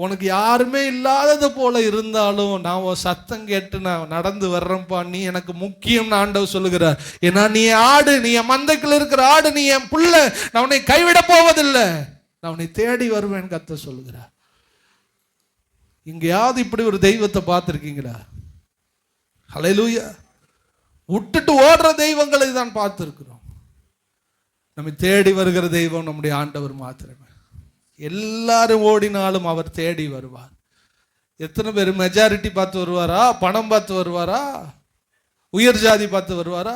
உனக்கு யாருமே இல்லாதது போல இருந்தாலும் நான் ஒரு சத்தம் கேட்டு நான் நடந்து வர்றேன்ப்பா, நீ எனக்கு முக்கியம் ஆண்டவர் சொல்லுகிறார். ஏன்னா நீ ஆடு, நீ என் மந்தைக்குள்ள இருக்கிற ஆடு, நீ என் புள்ள, நான் உன்னை கைவிட போவதில்லை, நான் உன்னை தேடி வருவேன் கர்த்தர் சொல்லுகிறார். எங்கேயாவது இப்படி ஒரு தெய்வத்தை பார்த்துருக்கீங்களா? ஹல்லேலூயா. விட்டுட்டு ஓடுற தெய்வங்களை தான் பார்த்துருக்கிறோம். நம்மை தேடி வருகிற தெய்வம் நம்முடைய ஆண்டவர் மாத்திரமே. எல்லாரும் ஓடினாலும் அவர் தேடி வருவார். எத்தனை பேர் மெஜாரிட்டி பார்த்து வருவாரா, பணம் பார்த்து வருவாரா, உயர் ஜாதி பார்த்து வருவாரா?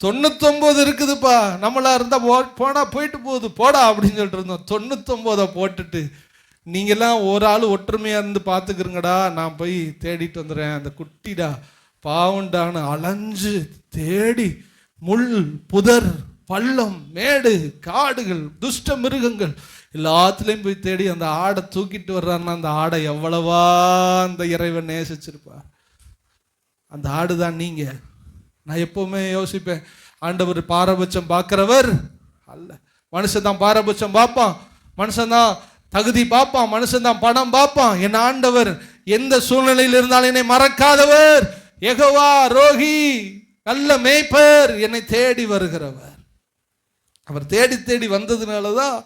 99 இருக்குதுப்பா, நம்மளா இருந்தா போனா போயிட்டு போகுது போடா அப்படின்னு சொல்லிட்டு இருந்தோம். 99 போட்டுட்டு நீங்கெல்லாம் ஒரு ஆள் ஒற்றுமையா இருந்து பார்த்துக்கிறங்கடா, நான் போய் தேடிட்டு வந்துடுறேன், அந்த குட்டிடா பாவண்டான்னு அலைஞ்சு தேடி முள் புதர் பள்ளம் மேடு காடுகள் துஷ்ட மிருகங்கள் எல்லாத்துலேயும் போய் தேடி அந்த ஆடை தூக்கிட்டு வர்றாருன்னா அந்த ஆடை எவ்வளவா அந்த இறைவன் நேசிச்சிருப்பார். அந்த ஆடு தான் நீங்க. நான் எப்பவுமே யோசிப்பேன், ஆண்டவர் பாரபட்சம் பார்க்கிறவர் அல்ல. மனுஷன் தான் பாரபட்சம் பார்ப்பான், மனுஷன் தான் தகுதி பார்ப்பான், மனுஷன் தான் பணம் பார்ப்பான். என் ஆண்டவர் எந்த சூழ்நிலையில் இருந்தாலும் என்னை மறக்காதவர், யெகோவா ரோகி, நல்ல மேய்ப்பர், என்னை தேடி வருகிறவர். அவர் தேடி தேடி வந்ததுனாலதான்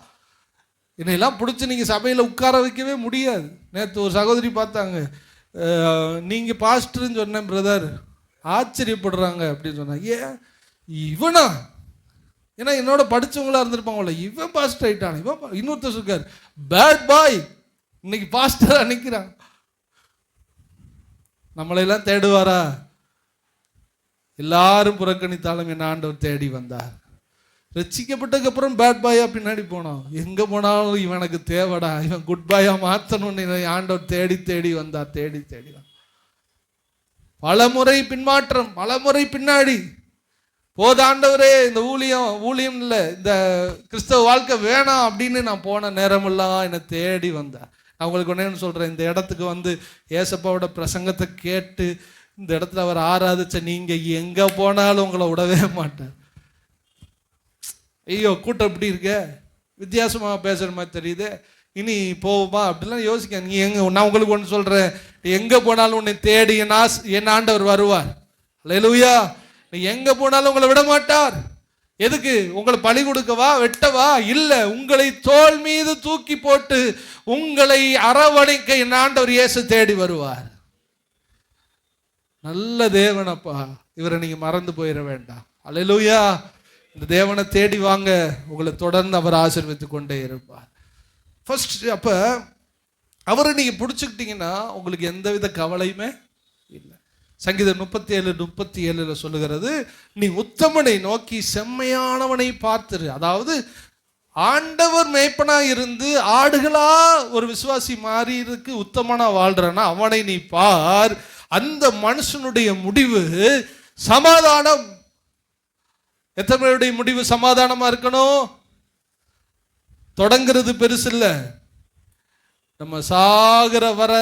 என்னையெல்லாம் பிடிச்சி நீங்கள் சபையில் உட்கார வைக்கவே முடியாது. நேற்று ஒரு சகோதரி பார்த்தாங்க, நீங்கள் பாஸ்டர்ன்னு சொன்னேன் பிரதர், ஆச்சரியப்படுறாங்க அப்படின்னு சொன்னாங்க. ஏன் இவனா? ஏன்னா என்னோட படித்தவங்களா இருந்திருப்பாங்கல்ல, இவன் பாஸ்டர் ஆயிட்டான், இவன் இன்னொருத்தர் சொல்றார் பேட் பாய் இன்னைக்கு பாஸ்டராக நிற்கிறான். நம்மளையெல்லாம் தேடுவாரா? எல்லாரும் புறக்கணித்தாலும் என் ஆண்டவர் தேடி வந்தார். ரட்சிக்கப்பட்டதுக்கு அப்புறம் பேட் பாயா பின்னாடி போனோம். எங்க போனாலும் இவனுக்கு தேவைடா, இவன் குட் பாயா மாத்தணும்னு ஆண்டவர் தேடி தேடி வந்தார், தேடி தேடி வந்தார். பலமுறை பின்மாற்றம், பலமுறை பின்னாடி போதாண்டவரே இந்த ஊழியம் இல்லை, இந்த கிறிஸ்தவ வாழ்க்கை வேணாம் அப்படின்னு நான் போன நேரமெல்லாம் என்னை தேடி வந்தார். நான் உங்களுக்கு ஒன்னேன்னு சொல்றேன், இந்த இடத்துக்கு வந்து ஏசப்பாவோட பிரசங்கத்தை கேட்டு இந்த இடத்துல அவர் ஆராதிச்ச நீங்க எங்க போனாலும் உங்களை விடவே மாட்டார். ஐயோ கூட்டம் இப்படி இருக்க, வித்தியாசமாக பேசுகிற மாதிரி தெரியுது, இனி போவோமா அப்படிலாம் யோசிக்க. நீ நான் உங்களுக்கு ஒன்று சொல்கிறேன், எங்கே போனாலும் உன்னை தேடி என் ஆண்டவர் வருவார். அல்லேலூயா. நீ எங்கே போனாலும் உங்களை விட மாட்டார். எதுக்கு? உங்களை பழி கொடுக்கவா, வெட்டவா? இல்லை, உங்களை தோள் மீது தூக்கி போட்டு உங்களை அரவணைக்க என் ஆண்டவர் இயேசு தேடி வருவார். நல்ல தேவனப்பா, இவரை நீங்கள் மறந்து போயிட வேண்டாம். அல்லேலூயா. இந்த தேவனை தேடி வாங்க, உங்களை தொடர்ந்து அவர் ஆசீர்வதித்து கொண்டே இருப்பார். ஃபர்ஸ்ட் அப்போ அவரை நீங்கள் பிடிச்சிக்கிட்டீங்கன்னா உங்களுக்கு எந்தவித கவலையுமே இல்லை. சங்கீதம் 37:37 சொல்லுகிறது, நீ உத்தமனை நோக்கி செம்மையானவனை பார்த்துரு. அதாவது ஆண்டவர் மேய்ப்பனா இருந்து ஆடுகளா ஒரு விசுவாசி மாறி இருக்கு உத்தமனா வாழ்றானா அவனை நீ பார். அந்த மனுஷனுடைய முடிவு சமாதானம். எத்தனை பேருடைய முடிவு சமாதானமா இருக்கணும்? தொடங்கிறது பெருசு இல்ல, நம்ம சாகிற வர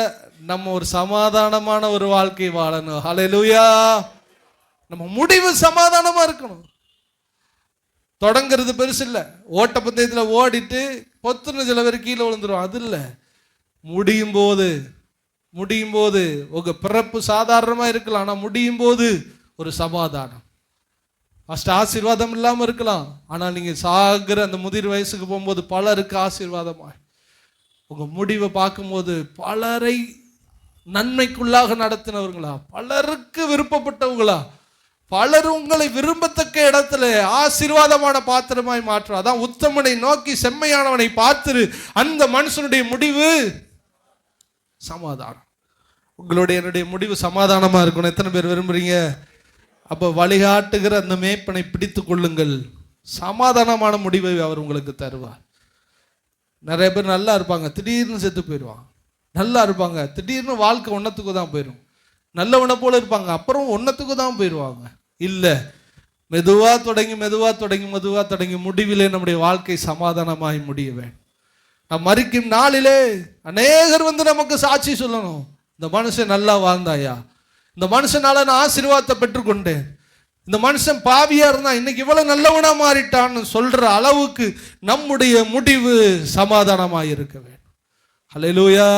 நம்ம ஒரு சமாதானமான ஒரு வாழ்க்கை வாழணும். ஹல்லேலூயா. நம்ம முடிவு சமாதானமா இருக்கணும். தொடங்கிறது பெருசு இல்லை. ஓட்டப்பந்தயத்தில் ஓடிட்டு பொத்துன்னு சில பேர் கீழே விழுந்துரும், அது இல்லை. முடியும் போது உங்க பிறப்பு சாதாரணமாக இருக்கலாம், ஆனால் முடியும் போது ஒரு சமாதானம். ஃபஸ்ட் ஆசீர்வாதம் இல்லாமல் இருக்கலாம், ஆனால் நீங்கள் சாகிற அந்த முதிர் வயசுக்கு போகும்போது பலருக்கு ஆசீர்வாதமாக உங்கள் முடிவை பார்க்கும்போது பலரை நன்மைக்குள்ளாக நடத்தினவர்களா, பலருக்கு விருப்பப்பட்டவங்களா, பலர் உங்களை விரும்பத்தக்க இடத்துல ஆசீர்வாதமான பாத்திரமாய் மாற்றும். அதான் உத்தமனை நோக்கி செம்மையானவனை பார்த்துரு, அந்த மனுஷனுடைய முடிவு சமாதானம். உங்களுடைய என்னுடைய முடிவு சமாதானமா இருக்கணும். எத்தனை பேர் விரும்புறீங்க? அப்போ வழிகாட்டுகிற அந்த மேய்ப்பனை பிடித்து கொள்ளுங்கள், சமாதானமான முடிவை அவர் உங்களுக்கு தருவார். நிறைய பேர் நல்லா இருப்பாங்க, திடீர்னு செத்து போயிடுவாங்க. நல்லா இருப்பாங்க, திடீர்னு வாழ்க்கை ஒன்னத்துக்கு தான் போயிடும். நல்லவனை போல இருப்பாங்க, அப்புறம் ஒன்னத்துக்கு தான் போயிடுவாங்க. இல்லை, மெதுவா தொடங்கி முடிவிலே நம்முடைய வாழ்க்கை சமாதானமாய் முடிய வேண்டும். நான் மரிக்கும் நாளிலே அநேகர் வந்து நமக்கு சாட்சி சொல்லணும், இந்த மனுஷன் நல்லா வாழ்ந்தாயா, இந்த மனுஷனால நான் ஆசீர்வாதத்தை பெற்றுக்கொண்டேன், இந்த மனுஷன் பாவியா இருந்தா இன்னைக்கு இவ்வளவு நல்லவனா மாறிட்டான்னு சொல்ற அளவுக்கு நம்முடைய முடிவு சமாதானமாய் இருக்க வேண்டும். ஹல்லேலூயா.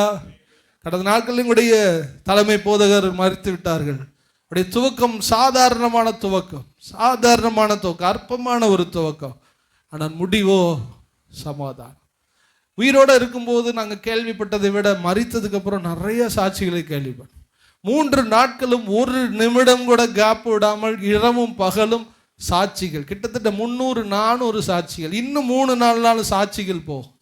கடந்த நாட்களில் உடைய தலைமை போதகர் மறித்து விட்டார்கள். உடைய துவக்கம் சாதாரணமான துவக்கம், அற்பமான ஒரு துவக்கம். ஆனால் முடிவோ சமாதானம். உயிரோடு இருக்கும்போது நாங்கள் கேள்விப்பட்டதை விட மறித்ததுக்கு அப்புறம் நிறைய சாட்சிகளை கேள்விப்பட்டோம். 3 நாட்களும் 1 நிமிடம் கூட கேப் விடாமல் இரவும் பகலும் சாட்சிகள், கிட்டத்தட்ட 300-400 சாட்சிகள். இன்னும் 3-4 நாள் சாட்சிகள் போகும்.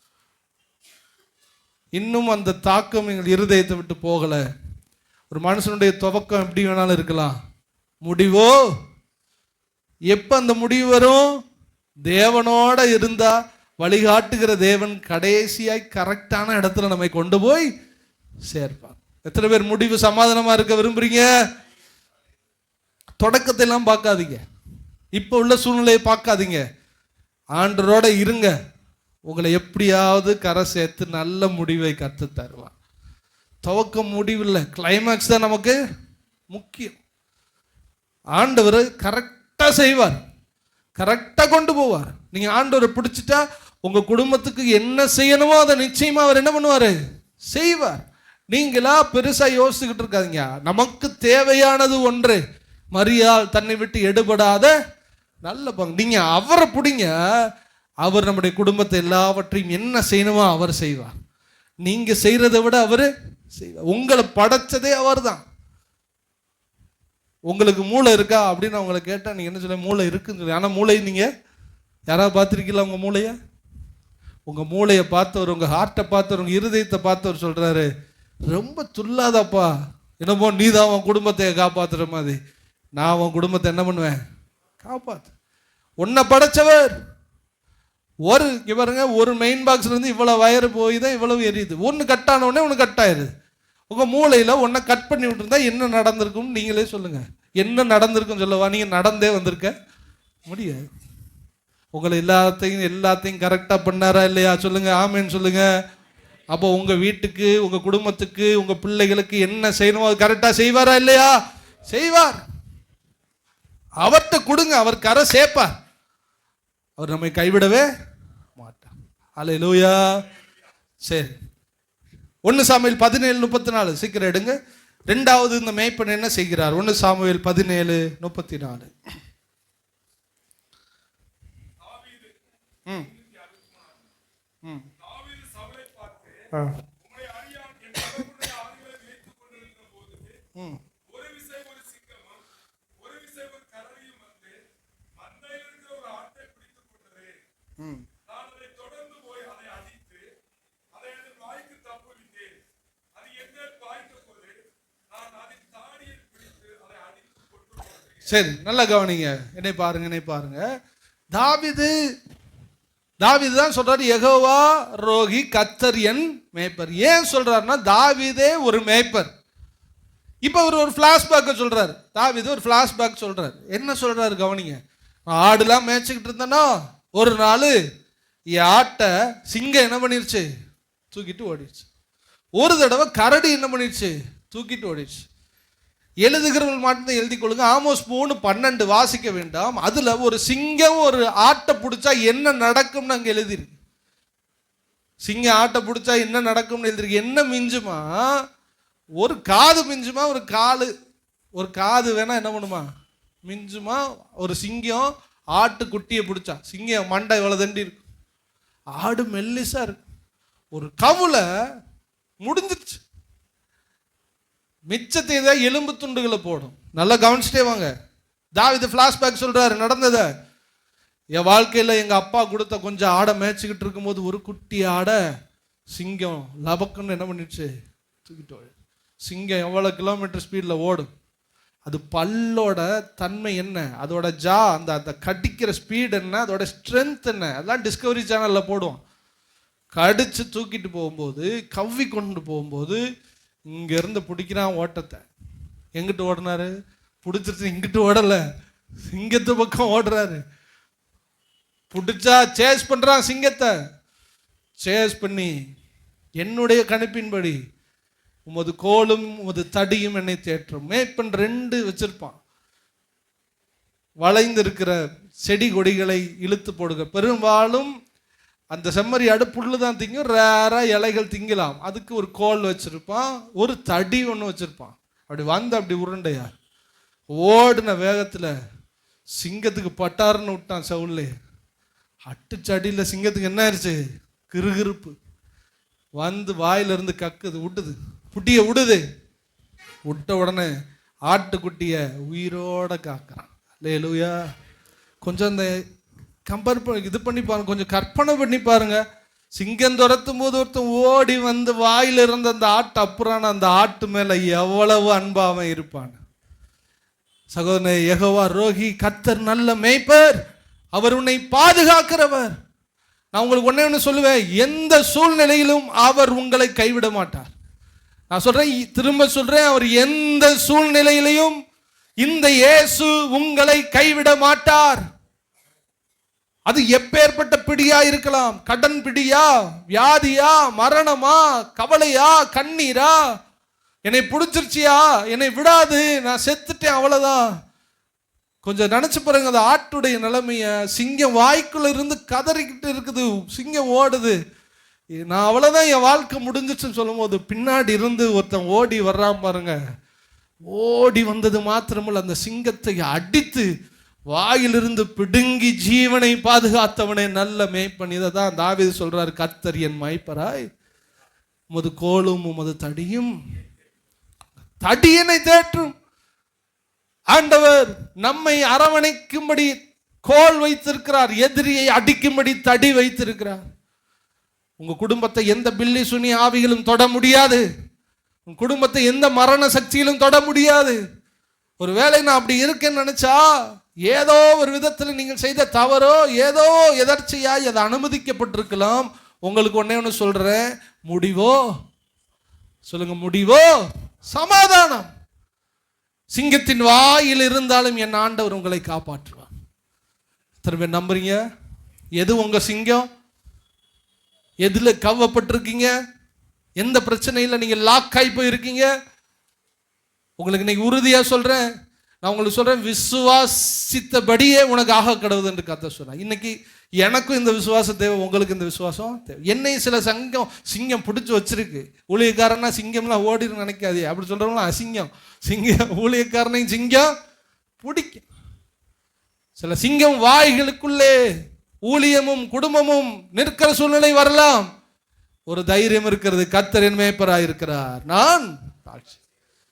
இன்னும் அந்த தாக்கம் எங்கள் இருதயத்தை விட்டு போகல. ஒரு மனுஷனுடைய துவக்கம் எப்படி வேணாலும் இருக்கலாம், முடிவோ எப்ப அந்த முடிவு வரும்? தேவனோட இருந்தா வழிகாட்டுகிற தேவன் கடைசியாய் கரெக்டான இடத்துல நம்மை கொண்டு போய் சேர்ப்பார். எத்தனை பேர் முடிவு சமாதானமா இருக்க விரும்புறீங்க? தொடக்கத்தை எல்லாம் பார்க்காதீங்க, இப்ப உள்ள சூழ்நிலையை பார்க்காதீங்க, ஆண்டரோட இருங்க. உங்களை எப்படியாவது கரை சேர்த்து நல்ல முடிவை கற்று தருவார். துவக்கம் முடிவில்லை, கிளைமேக்ஸ் தான் நமக்கு முக்கியம். ஆண்டவர் கரெக்டா செய்வார், கரெக்டா கொண்டு போவார். நீங்க ஆண்டவரை பிடிச்சிட்டா உங்க குடும்பத்துக்கு என்ன செய்யணுமோ அதை நிச்சயமா அவர் என்ன பண்ணுவாரு? செய்வார். நீங்களா பெருசா யோசிச்சுக்கிட்டு இருக்காதீங்க. நமக்கு தேவையானது ஒன்று, மரியாள் தன்னை விட்டு எடுபடாத நல்ல பங்கு. நீங்க அவரை பிடிங்க, அவர் நம்முடைய குடும்பத்தை எல்லாவற்றையும் என்ன செய்யணுமோ அவர் செய்வார். நீங்க செய்யறதை விட அவரு செய்வார். உங்களை படைச்சதே அவர் தான். உங்களுக்கு மூளை இருக்கா அப்படின்னு அவங்களை கேட்டா நீங்க என்ன சொல்ல? மூளை இருக்குன்னு சொல்லி. ஆனா மூளை நீங்க யாராவது பார்த்துருக்கீங்களா? உங்க மூளைய, உங்க மூளையை பார்த்தவர், உங்க ஹார்ட்டை பார்த்தவர், உங்க இருதயத்தை பார்த்தவர் சொல்றாரு, ரொம்ப துல்லாதப்பா, என்னமோ நீ தான் உன் குடும்பத்தை காப்பாத்துற மாதிரி. நான் உன் குடும்பத்தை என்ன பண்ணுவேன்? காப்பாத்து. உன்னை படைச்சவர். பாருங்க, ஒரு மெயின் பாக்ஸ்ல இருந்து இவ்வளவு வயர் போய் தான் இவ்வளவு எரியுது. ஒன்று கட்டான உடனே ஒன்று கட் ஆயிருது. உங்க மூளையில ஒன்றை கட் பண்ணி விட்டுருந்தா என்ன நடந்திருக்கும் நீங்களே சொல்லுங்க. என்ன நடந்திருக்கும் சொல்லவா? நீங்க நடந்தே வந்திருக்க முடியாது. உங்களை எல்லாத்தையும் கரெக்டா பண்ணாரா இல்லையா? சொல்லுங்க, ஆமேன்னு சொல்லுங்க. அப்போ உங்க வீட்டுக்கு, உங்க குடும்பத்துக்கு, உங்க பிள்ளைகளுக்கு என்ன செய்யணுமோ அது கரெக்டா செய்வாரா இல்லையா? செய்வார். அவர்கிட்ட கொடுங்க, அவர் கரை சேர்ப்பார். அவர் நம்மை கைவிடவே மாட்டார். அல்லேலூயா. சரி, 1 சாமுவேல் 17:34 சீக்கிரம் எடுங்க. 2வது இந்த மேய்ப்பன் என்ன செய்கிறார்? 1 சாமுவேல் 17:34. சரி, நல்லா கவனிங்க. என்னை பாருங்க. தாவீது தாவீது தான் சொல்றாரு, யெகோவா ரோகி, கர்த்தர் என் மேய்ப்பர். ஏன் சொல்றாருன்னா தாவீதே ஒரு மேய்ப்பர். இப்போ அவர் ஒரு ஃபிளாஷ்பேக்கை சொல்றாரு. தாவீது ஒரு ஃபிளாஷ்பேக் சொல்றாரு. என்ன சொல்றாரு கவனிங்க. ஆடுலாம் மேய்ச்சிக்கிட்டு இருந்தேன்னா ஒரு நாள் என் ஆட்டை சிங்கம் என்ன பண்ணிருச்சு, தூக்கிட்டு ஓடிடுச்சு. ஒரு தடவை கரடி என்ன பண்ணிடுச்சு, தூக்கிட்டு ஓடிடுச்சு. எழுதுகிறவர்கள் மட்டும் எழுதி கொள்ளுங்க. ஆமோஸ் 3:12 வாசிக்க வேண்டாம். அதுல ஒரு சிங்கம் ஒரு ஆட்டை பிடிச்சா என்ன நடக்கும்னு அங்க எழுதிருக்கு. சிங்கம் ஆட்டை பிடிச்சா என்ன நடக்கும்னு எழுதிருக்கு. என்ன மிஞ்சுமா, ஒரு காது மிஞ்சுமா, ஒரு காது வேணா என்ன பண்ணுமா மிஞ்சுமா. ஒரு சிங்கம் ஆட்டு குட்டியை பிடிச்சா, சிங்கம் மண்டை இவ்வளவு தண்டி இருக்கும், ஆடு மெல்லிசா இருக்கு. ஒரு கவுல முடிஞ்சிருச்சு. மிச்சத்தை தான் எலும்பு துண்டுகளை போடும். நல்லா கவனிச்சுட்டே வாங்க. தாவீது ஃபிளாஷ்பேக் சொல்றாரு நடந்ததை. என் வாழ்க்கையில் எங்க அப்பா கொடுத்த கொஞ்சம் ஆடை மேய்ச்சிக்கிட்டு இருக்கும்போது ஒரு குட்டி ஆடை சிங்கம் லபக்குன்னு என்ன பண்ணிடுச்சு, தூக்கிட்டு. சிங்கம் எவ்வளோ கிலோமீட்டர் ஸ்பீடில் ஓடும். அது பல்லோட தன்மை என்ன, அதோட ஜா, அந்த கடிக்கிற ஸ்பீடு என்ன, அதோட ஸ்ட்ரென்த் என்ன, அதெல்லாம் டிஸ்கவரி சேனலில் போடுவோம். கடிச்சு தூக்கிட்டு போகும்போது, கவ்வி கொண்டு போகும்போது இங்கேருந்து பிடிக்கிறான் ஓட்டத்தை. எங்கிட்டு ஓடினாரு, பிடிச்சிருச்சு, இங்கிட்டு ஓடலை, சிங்கத்து பக்கம் ஓடுறாரு. பிடிச்சா சேஸ் பண்ணுறான் சிங்கத்தை. சேஸ் பண்ணி என்னுடைய கணிப்பின்படி உமது கோலும் உமது தடியும் என்னை தேற்றும். மேய்ப்பன் 2 வச்சிருப்பான். வளைந்து இருக்கிற செடி கொடிகளை இழுத்து போடுங்க. பெரும்பாலும் அந்த செம்மறி ஆடு புல்லு தான் திங்கும், ரேரா இலைகள் திங்கலாம். அதுக்கு ஒரு கோல் வச்சிருப்பான், ஒரு தடி ஒன்று வச்சிருப்பான். அப்படி வந்து அப்படி உருண்டையா ஓடின வேகத்தில் சிங்கத்துக்கு பட்டாருன்னு விட்டான் செவுல்லே. அட்டுச்சடியில் சிங்கத்துக்கு என்ன ஆயிடுச்சு, கிருகிருப்பு வந்து வாயிலிருந்து கக்குது, விட்டுது, குட்டியை விடுது. விட்ட உடனே ஆட்டுக்குட்டிய உயிரோட காக்கிறான். அல்லேலூயா. கொஞ்சம் அந்த கம்பேர் இது பண்ணி பாருங்க, கொஞ்சம் கற்பனை பண்ணி பாருங்க. சிங்கம் துரத்தும் போது ஒருத்தன் ஓடி வந்து வாயில இருந்த அந்த ஆட்டு அப்புறான அந்த ஆட்டு மேல எவ்வளவு அன்பாவன் இருப்பான். சகோதரனே, யெகோவா ரோகி, கர்த்தர் நல்ல மேய்ப்பர், அவர் உன்னை பாதுகாக்கிறவர். நான் உங்களுக்கு ஒண்ணே சொல்லுவேன், எந்த சூழ்நிலையிலும் அவர் உங்களை கைவிட மாட்டார். நான் சொல்றேன், திரும்ப சொல்றேன், அவர் எந்த சூழ்நிலையிலையும் இந்த இயேசு உங்களை கைவிட மாட்டார். அது எப்பேற்பட்ட பிடியா இருக்கலாம். கடன் பிடியா, வியாதியா, மரணமா, கவலையா, கண்ணீரா, என்னை பிடிச்சிருச்சியா, என்னை விடாது, நான் செத்துட்டேன், அவ்வளவுதான். கொஞ்சம் நினைச்சு பாருங்க அந்த ஆட்டுடைய நிலைமைய. சிங்கம் வாய்க்குள்ள இருந்து கதறிக்கிட்டு இருக்குது, சிங்கம் ஓடுது, நான் அவ்வளவுதான், என் வாழ்க்கை முடிஞ்சிச்சுன்னு சொல்லும் போது பின்னாடி இருந்து ஒருத்தன் ஓடி வர்றான் பாருங்க. ஓடி வந்தது மாத்திரமல்ல, அந்த சிங்கத்தை அடித்து வாயிலிருந்து பிடுங்கி ஜீவனை பாதுகாத்தவனே நல்ல மேய்ப்பன். இதை தான் தாவீது சொல்றாரு, கர்த்தர் என் மேய்ப்பராய், உமது கோலும் உமது தடியும், தடியனை தேற்றும். ஆண்டவர் நம்மை அரவணைக்கும்படி கோல் வைத்திருக்கிறார், எதிரியை அடிக்கும்படி தடி வைத்திருக்கிறார். உங்க குடும்பத்தை எந்த பில்லி சுனி ஆவிகளும் தொட முடியாது. உங்க குடும்பத்தை எந்த மரண சக்தியிலும் தொட முடியாது. ஒருவேளை நான் அப்படி இருக்கேன்னு நினைச்சா, ஏதோ ஒரு விதத்தில் நீங்கள் செய்த தவறோ ஏதோ எதர்ச்சியாய் அது அனுமதிக்கப்பட்டிருக்கலாம். உங்களுக்கு ஒண்ணே சொல்றேன், முடிவோ சொல்லுங்க, முடிவோ சமாதானம். சிங்கத்தின் வாயில் இருந்தாலும் என் ஆண்டவர் உங்களை காப்பாற்றுவார். திரும்ப நம்புறீங்க? எது உங்க சிங்கம்? எதுல கவப்பட்டிருக்கீங்க? எந்த பிரச்சனையில் நீங்க லாக் ஆகி போயிருக்கீங்க? உங்களுக்கு இன்னைக்கு உறுதியா சொல்றேன், நான் உங்களுக்கு சொல்றேன், விசுவாசித்தபடியே உனக்கு ஆக கடவுது என்று கர்த்தர் சொன்னார். இன்னைக்கு எனக்கும் இந்த விசுவாசம் தேவை, உங்களுக்கு இந்த விசுவாசம் தேவை. என்னை சில சிங்கம் பிடிச்சி வச்சிருக்கு. ஊழியக்காரனா சிங்கம்லாம் ஓடின்னு நினைக்காதே, அப்படி சொல்றவங்களாம் அசிங்கம். சிங்கம் ஊழியக்காரனையும் சிங்கம் பிடிக்கும். சில சிங்கம் வாய்களுக்குள்ளே ஊழியமும் குடும்பமும் நிற்கிற சூழ்நிலை வரலாம். ஒரு தைரியம் இருக்கிறது, கர்த்தர் என் மேய்ப்பராய் இருக்கிறார், நான்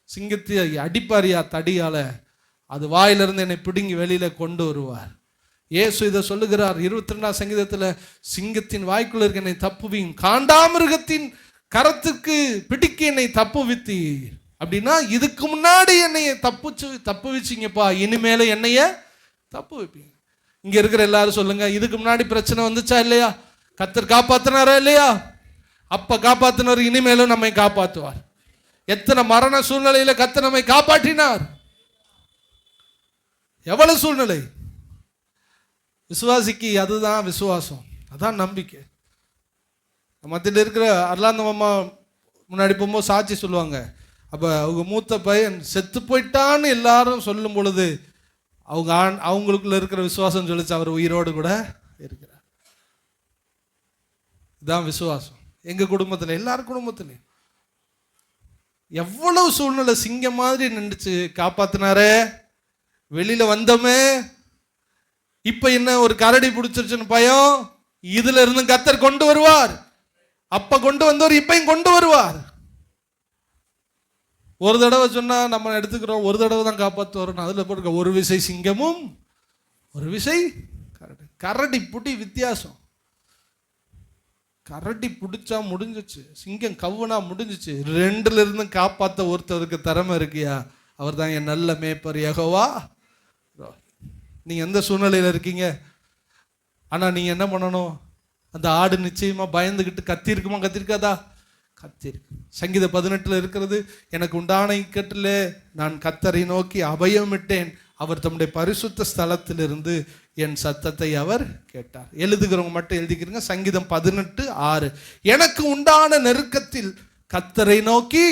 சிங்கத்தை அடிப்பாரியா தடியால, அது வாயிலிருந்து என்னை பிடுங்கி வெளியில கொண்டு வருவார். இயேசு இதை சொல்லுகிறார் 22ஆம் சங்கீதத்துல, சிங்கத்தின் வாய்க்குள்ள இருக்க என்னை தப்புவீங்க, காண்டாமிருகத்தின் கரத்துக்கு பிடிக்க என்னை தப்புவித்தீர். அப்படின்னா இதுக்கு முன்னாடி என்னைய தப்பு வச்சிங்கப்பா, இனிமேல என்னைய தப்பு வைப்பீங்க. இங்க இருக்கிற எல்லாரும் சொல்லுங்க, இதுக்கு முன்னாடி பிரச்சனை வந்துச்சா இல்லையா? கர்த்தர் காப்பாத்தினாரா இல்லையா? அப்ப காப்பாத்தினார், இனிமேலும் நம்மை காப்பாற்றுவார். எத்தனை மரண சூழ்நிலையில கர்த்தர் நம்மை காப்பாற்றினார். எவ்வளவு சூழ்நிலை. விசுவாசிக்கு அதுதான் விசுவாசம், அதான் நம்பிக்கை. மத்தியில் இருக்கிற அர்லாந்த அம்மா முன்னாடி போகும்போது சாட்சி சொல்லுவாங்க. அப்போ அவங்க மூத்த பையன் செத்து போயிட்டான்னு எல்லாரும் சொல்லும் பொழுது அவங்களுக்குள்ள இருக்கிற விசுவாசம் சொல்லிச்சு, அவர் உயிரோடு கூட இருக்கிறார். இதுதான் விசுவாசம். எங்க குடும்பத்தில், எல்லாரும் குடும்பத்திலையும் எவ்வளவு சூழ்நிலை சிங்கம் மாதிரி நின்றுச்சு, காப்பாத்தினாரே. வெளியில வந்தோமே, இப்ப என்ன ஒரு கரடி பிடிச்சிருச்சுன்னு பயம், இதுல இருந்து கர்த்தர் கொண்டு வருவார். அப்ப கொண்டு வந்தவர் இப்பயும் கொண்டு வருவார். ஒரு தடவை சொன்னா நம்ம எடுத்துக்கிறோம், ஒரு தடவை தான் காப்பாற்றுவார். அதுல போட்டு ஒரு விசை சிங்கமும் ஒரு விசை கரடி. கரடி புடி வித்தியாசம். கரடி பிடிச்சா முடிஞ்சிச்சு, சிங்கம் கவுனா முடிஞ்சிச்சு. ரெண்டுல இருந்து காப்பாற்ற ஒருத்தருக்கு திறமை இருக்கியா, அவர் தான் என் நல்ல மேய்ப்பர் யெகோவா. நீங்க எந்த சூழ்நிலையில இருக்கீங்க, ஆனா நீங்க என்ன பண்ணணும்? அந்த ஆடு நிச்சயமா பயந்துகிட்டு கத்திருக்குமா? கத்திருக்காதா? கத்திருக்கு. சங்கீத 18 இருக்கிறது, எனக்கு உண்டான இக்கட்டிலே நான் கர்த்தரை நோக்கி அபயமிட்டேன், அவர் தம்முடைய பரிசுத்த ஸ்தலத்திலிருந்து என் சத்தத்தை அவர் கேட்டார். எழுதுகிறவங்க மட்டும் எழுதிக்கிறீங்க. சங்கீதம் 18:6. எனக்கு உண்டான நெருக்கத்தில் கர்த்தரை நோக்கி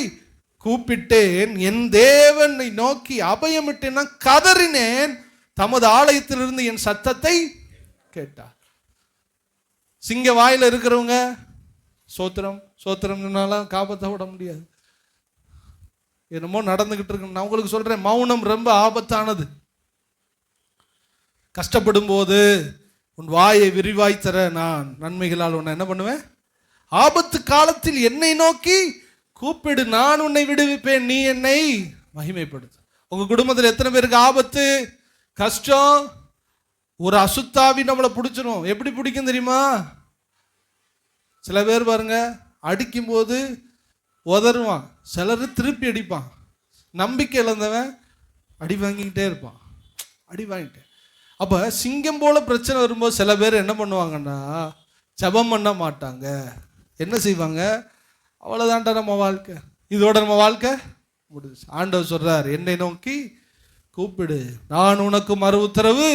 கூப்பிட்டேன், என் தேவனை நோக்கி அபயமிட்டேன், நான் கதறினேன், தமது ஆலயத்திலிருந்து என் சத்தத்தை கேட்டார். சிங்க வாயில இருக்கிறவங்க சோத்திரம் சோத்திரம்னாலும் காப்பாற்ற விட முடியாது. என்னமோ நடந்துகிட்டு இருக்கு. நான் உங்களுக்கு சொல்றேன், மௌனம் ரொம்ப ஆபத்தானது. கஷ்டப்படும் போது உன் வாயை விரிவாய் தர நான் நன்மைகளால் உன்னை என்ன பண்ணுவேன்? ஆபத்து காலத்தில் என்னை நோக்கி கூப்பிடு, நான் உன்னை விடுவிப்பேன், நீ என்னை மகிமைப்படுத்து. உங்க குடும்பத்தில் எத்தனை பேருக்கு ஆபத்து, கஷ்டம்? ஒரு அசுத்தாவி நம்மளை பிடிச்சிடும். எப்படி பிடிக்கும் தெரியுமா? சில பேர் பாருங்க, அடிக்கும் போது உதறுவான், சிலர் திருப்பி அடிப்பான். நம்பிக்கை இழந்தவன் அடி வாங்கிக்கிட்டே இருப்பான், அடி வாங்கிட்டே. அப்ப சிங்கம் போல பிரச்சனை வரும்போது சில பேர் என்ன பண்ணுவாங்கன்னா, ஜெபம் பண்ண மாட்டாங்க. என்ன செய்வாங்க? அவ்வளவுதான்டா நம்ம வாழ்க்கை, இதோட நம்ம வாழ்க்கை முடிஞ்சு. ஆண்டவர் சொல்றார், என்னை நோக்கி கூப்பிடு, நான் உனக்கு மறு உத்தரவு.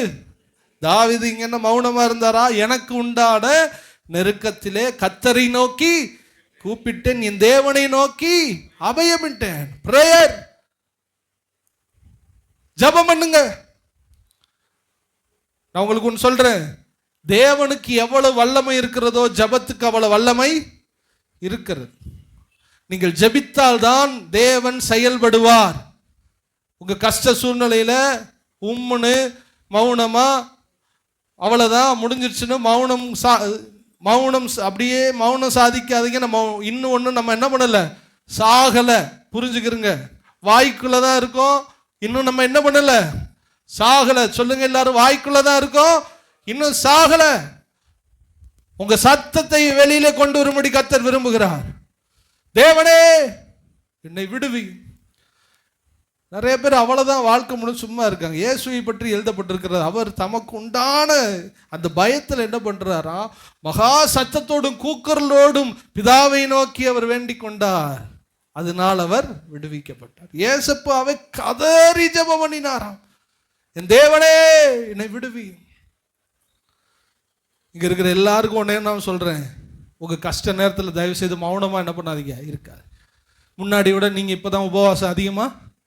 தாவீது இங்க என்ன மௌனமா இருந்தாரா? எனக்கு உண்டான நெருக்கத்திலே கர்த்தரை நோக்கி கூப்பிட்டேன், என் தேவனை நோக்கி அபயமிட்டேன். பிரேயர், ஜெபம் பண்ணுங்க. நான் உங்களுக்கு ஒன்று சொல்றேன், தேவனுக்கு எவ்வளவு வல்லமை இருக்கிறதோ ஜெபத்துக்கு அவ்வளவு வல்லமை இருக்கிறது. நீங்கள் ஜெபித்தால் தான் தேவன் செயல்படுவார். உங்க கஷ்ட சூழ்நிலையில உம்முன்னு மௌனமா அவ்வளவுதான் முடிஞ்சிருச்சுன்னு மௌனம் அப்படியே மௌனம் சாதிக்காதீங்க. நம்ம இன்னும் ஒன்று நம்ம என்ன பண்ணல, சாகல. புரிஞ்சுக்கிறங்க, வாய்க்குள்ளதான் இருக்கோம், இன்னும் நம்ம என்ன பண்ணல, சாகல. சொல்லுங்க எல்லாரும், வாய்க்குள்ளதான் இருக்கோம், இன்னும் சாகல. உங்க சத்தத்தை வெளியில கொண்டு வரும்படி கர்த்தர் விரும்புகிறார். தேவனே என்னை விடுவி. நிறைய பேர் அவ்வளவுதான் வாழ்க்கை முழு சும்மா இருக்காங்க. இயேசுவை பற்றி எழுதப்பட்டிருக்கிறது, அவர் தமக்கு உண்டான அந்த பயத்தில் என்ன பண்றாரா, மகா சத்தத்தோடும் கூக்குரலோடும் பிதாவை நோக்கி அவர் வேண்டிக் கொண்டார், அதனால் அவர் விடுவிக்கப்பட்டார். இயேசுப்பாவை கதறி ஜெபம் பண்ணினாராம், என் தேவனே என்னை விடுவி. இங்க இருக்கிற எல்லாருக்கும் ஒன்னே நான் சொல்றேன், உங்க கஷ்ட நேரத்தில் தயவு செய்து மௌனமா என்ன பண்ணாதீங்க, இருக்காது. முன்னாடி விட நீங்க இப்பதான் உபவாசம் அதிகமா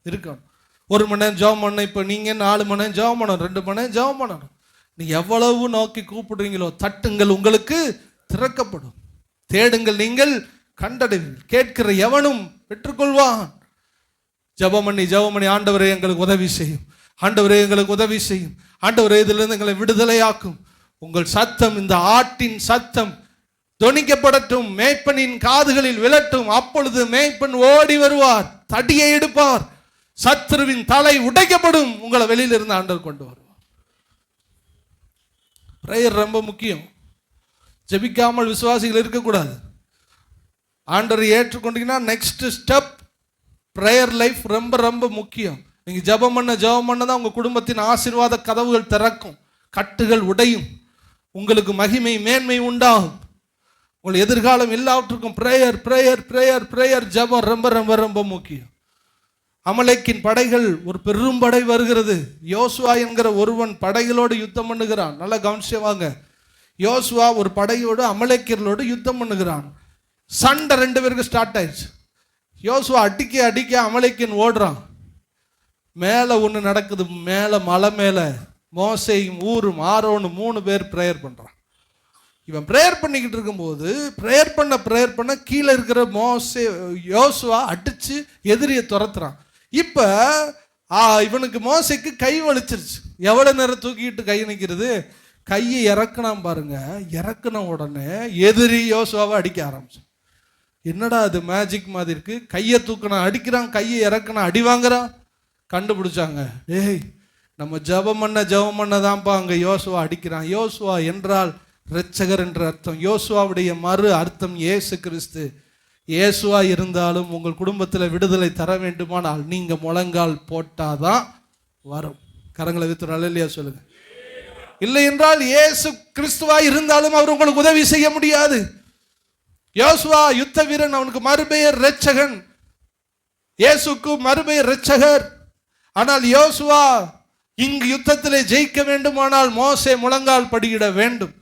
இருக்கணும். 1 மணி நேரம் ஜெபம் பண்ண, இப்போ நீங்க 4 மணி நேரம் ஜெபம் பண்ணணும், 2 மணி நேரம் ஜெபம் பண்ணணும். நீங்க எவ்வளவு நோக்கி கூப்பிடுறீங்களோ, தட்டுங்கள் உங்களுக்கு திறக்கப்படும், தேடுங்கள் நீங்கள் கண்டடைவீர்கள், கேட்கிற எவனும் பெற்றுக்கொள்வான். ஜெபம் பண்ணி ஆண்டவரே எங்களுக்கு உதவி செய்யும், ஆண்டவரே எங்களுக்கு உதவி செய்யும், ஆண்டவரே இதிலிருந்து எங்களை விடுதலையாக்கும். உங்கள் சத்தம் இந்த ஆட்டின் சத்தம் தொனிக்கப்படட்டும், மேய்ப்பனின் காதுகளில் விழட்டும். அப்பொழுது மேய்ப்பன் ஓடி வருவார், தடியை எடுப்பார், சத்துருவின் தலை உடைக்கப்படும், உங்களை வெளியில இருந்து ஆண்டவர் கொண்டு வருவார். பிரேயர் ரொம்ப முக்கியம். ஜெபிக்காமல் விசுவாசிகள் இருக்கக்கூடாது. ஆண்டவரை ஏற்றுக்கொண்டீங்கன்னா நெக்ஸ்ட் ஸ்டெப் பிரேயர் லைஃப் ரொம்ப ரொம்ப முக்கியம். நீங்க ஜெபம் பண்ண தான் உங்க குடும்பத்தின் ஆசீர்வாத கதவுகள் திறக்கும். கட்டுகள் உடையும், உங்களுக்கு மகிமை மேன்மை உண்டாகும். உங்கள் எதிர்காலம் எல்லாவற்றுக்கும் பிரேயர் பிரேயர் பிரேயர் பிரேயர் ஜெபம் ரொம்ப ரொம்ப ரொம்ப முக்கியம். அமலேக்கின் படைகள், ஒரு பெரும் படை வருகிறது. யோசுவா என்கிற ஒருவன் படைகளோடு யுத்தம் பண்ணுகிறான். நல்லா கவனிச்சுவாங்க. யோசுவா ஒரு படையோடு அமலேக்கியர்களோடு யுத்தம் பண்ணுகிறான். சண்டை 2 பேருக்கு ஸ்டார்ட் ஆயிடுச்சு. யோசுவா அடிக்க அடிக்க அமலேக்கியன் ஓடுறான். மேலே ஒன்று நடக்குது. மேலே மலை மேலே மோசேயும் ஊரும் ஆரோனும் 3 பேர் ப்ரேயர் பண்ணுறான். இவன் ப்ரேயர் பண்ணிக்கிட்டு இருக்கும்போது ப்ரேயர் பண்ண கீழே இருக்கிற யோசுவா அடித்து எதிரியை துரத்துறான். இப்போ இவனுக்கு மோசைக்கு கை வலிச்சிருச்சு. எவ்வளோ நேரம் தூக்கிட்டு கை நிற்கிறது? கையை இறக்குனான் பாருங்க. இறக்குன உடனே எதிரி யோசுவாவை அடிக்க ஆரம்பிச்சு. என்னடா அது மேஜிக் மாதிரி இருக்கு. கையை தூக்கினா அடிக்கிறான், கையை இறக்குனா அடி வாங்குறான். கண்டுபிடிச்சாங்க, ஏய் நம்ம ஜெபம் பண்ண தான்ப்பா அங்கே யோசுவா அடிக்கிறான். யோசுவா என்றால் இரட்சகர் என்ற அர்த்தம். யோசுவாவுடைய மறு அர்த்தம் இயேசு கிறிஸ்து. இயேசுவா இருந்தாலும் உங்கள் குடும்பத்தில் விடுதலை தர வேண்டுமானால் நீங்க முழங்கால் போட்டாதான் வரும். கரங்களை வித்து அல்லேலூயா சொல்லுங்க. இல்லை என்றால் இயேசு கிறிஸ்துவா இருந்தாலும் அவர் உங்களுக்கு உதவி செய்ய முடியாது. யோசுவா யுத்த வீரன், அவனுக்கு மறுபெயர் இரட்சகன். இயேசுக்கு மறுபெயர் இரட்சகர். ஆனால் யோசுவா இங்கு யுத்தத்திலே ஜெயிக்க வேண்டுமானால் மோசே முழங்கால் படியிட வேண்டும்.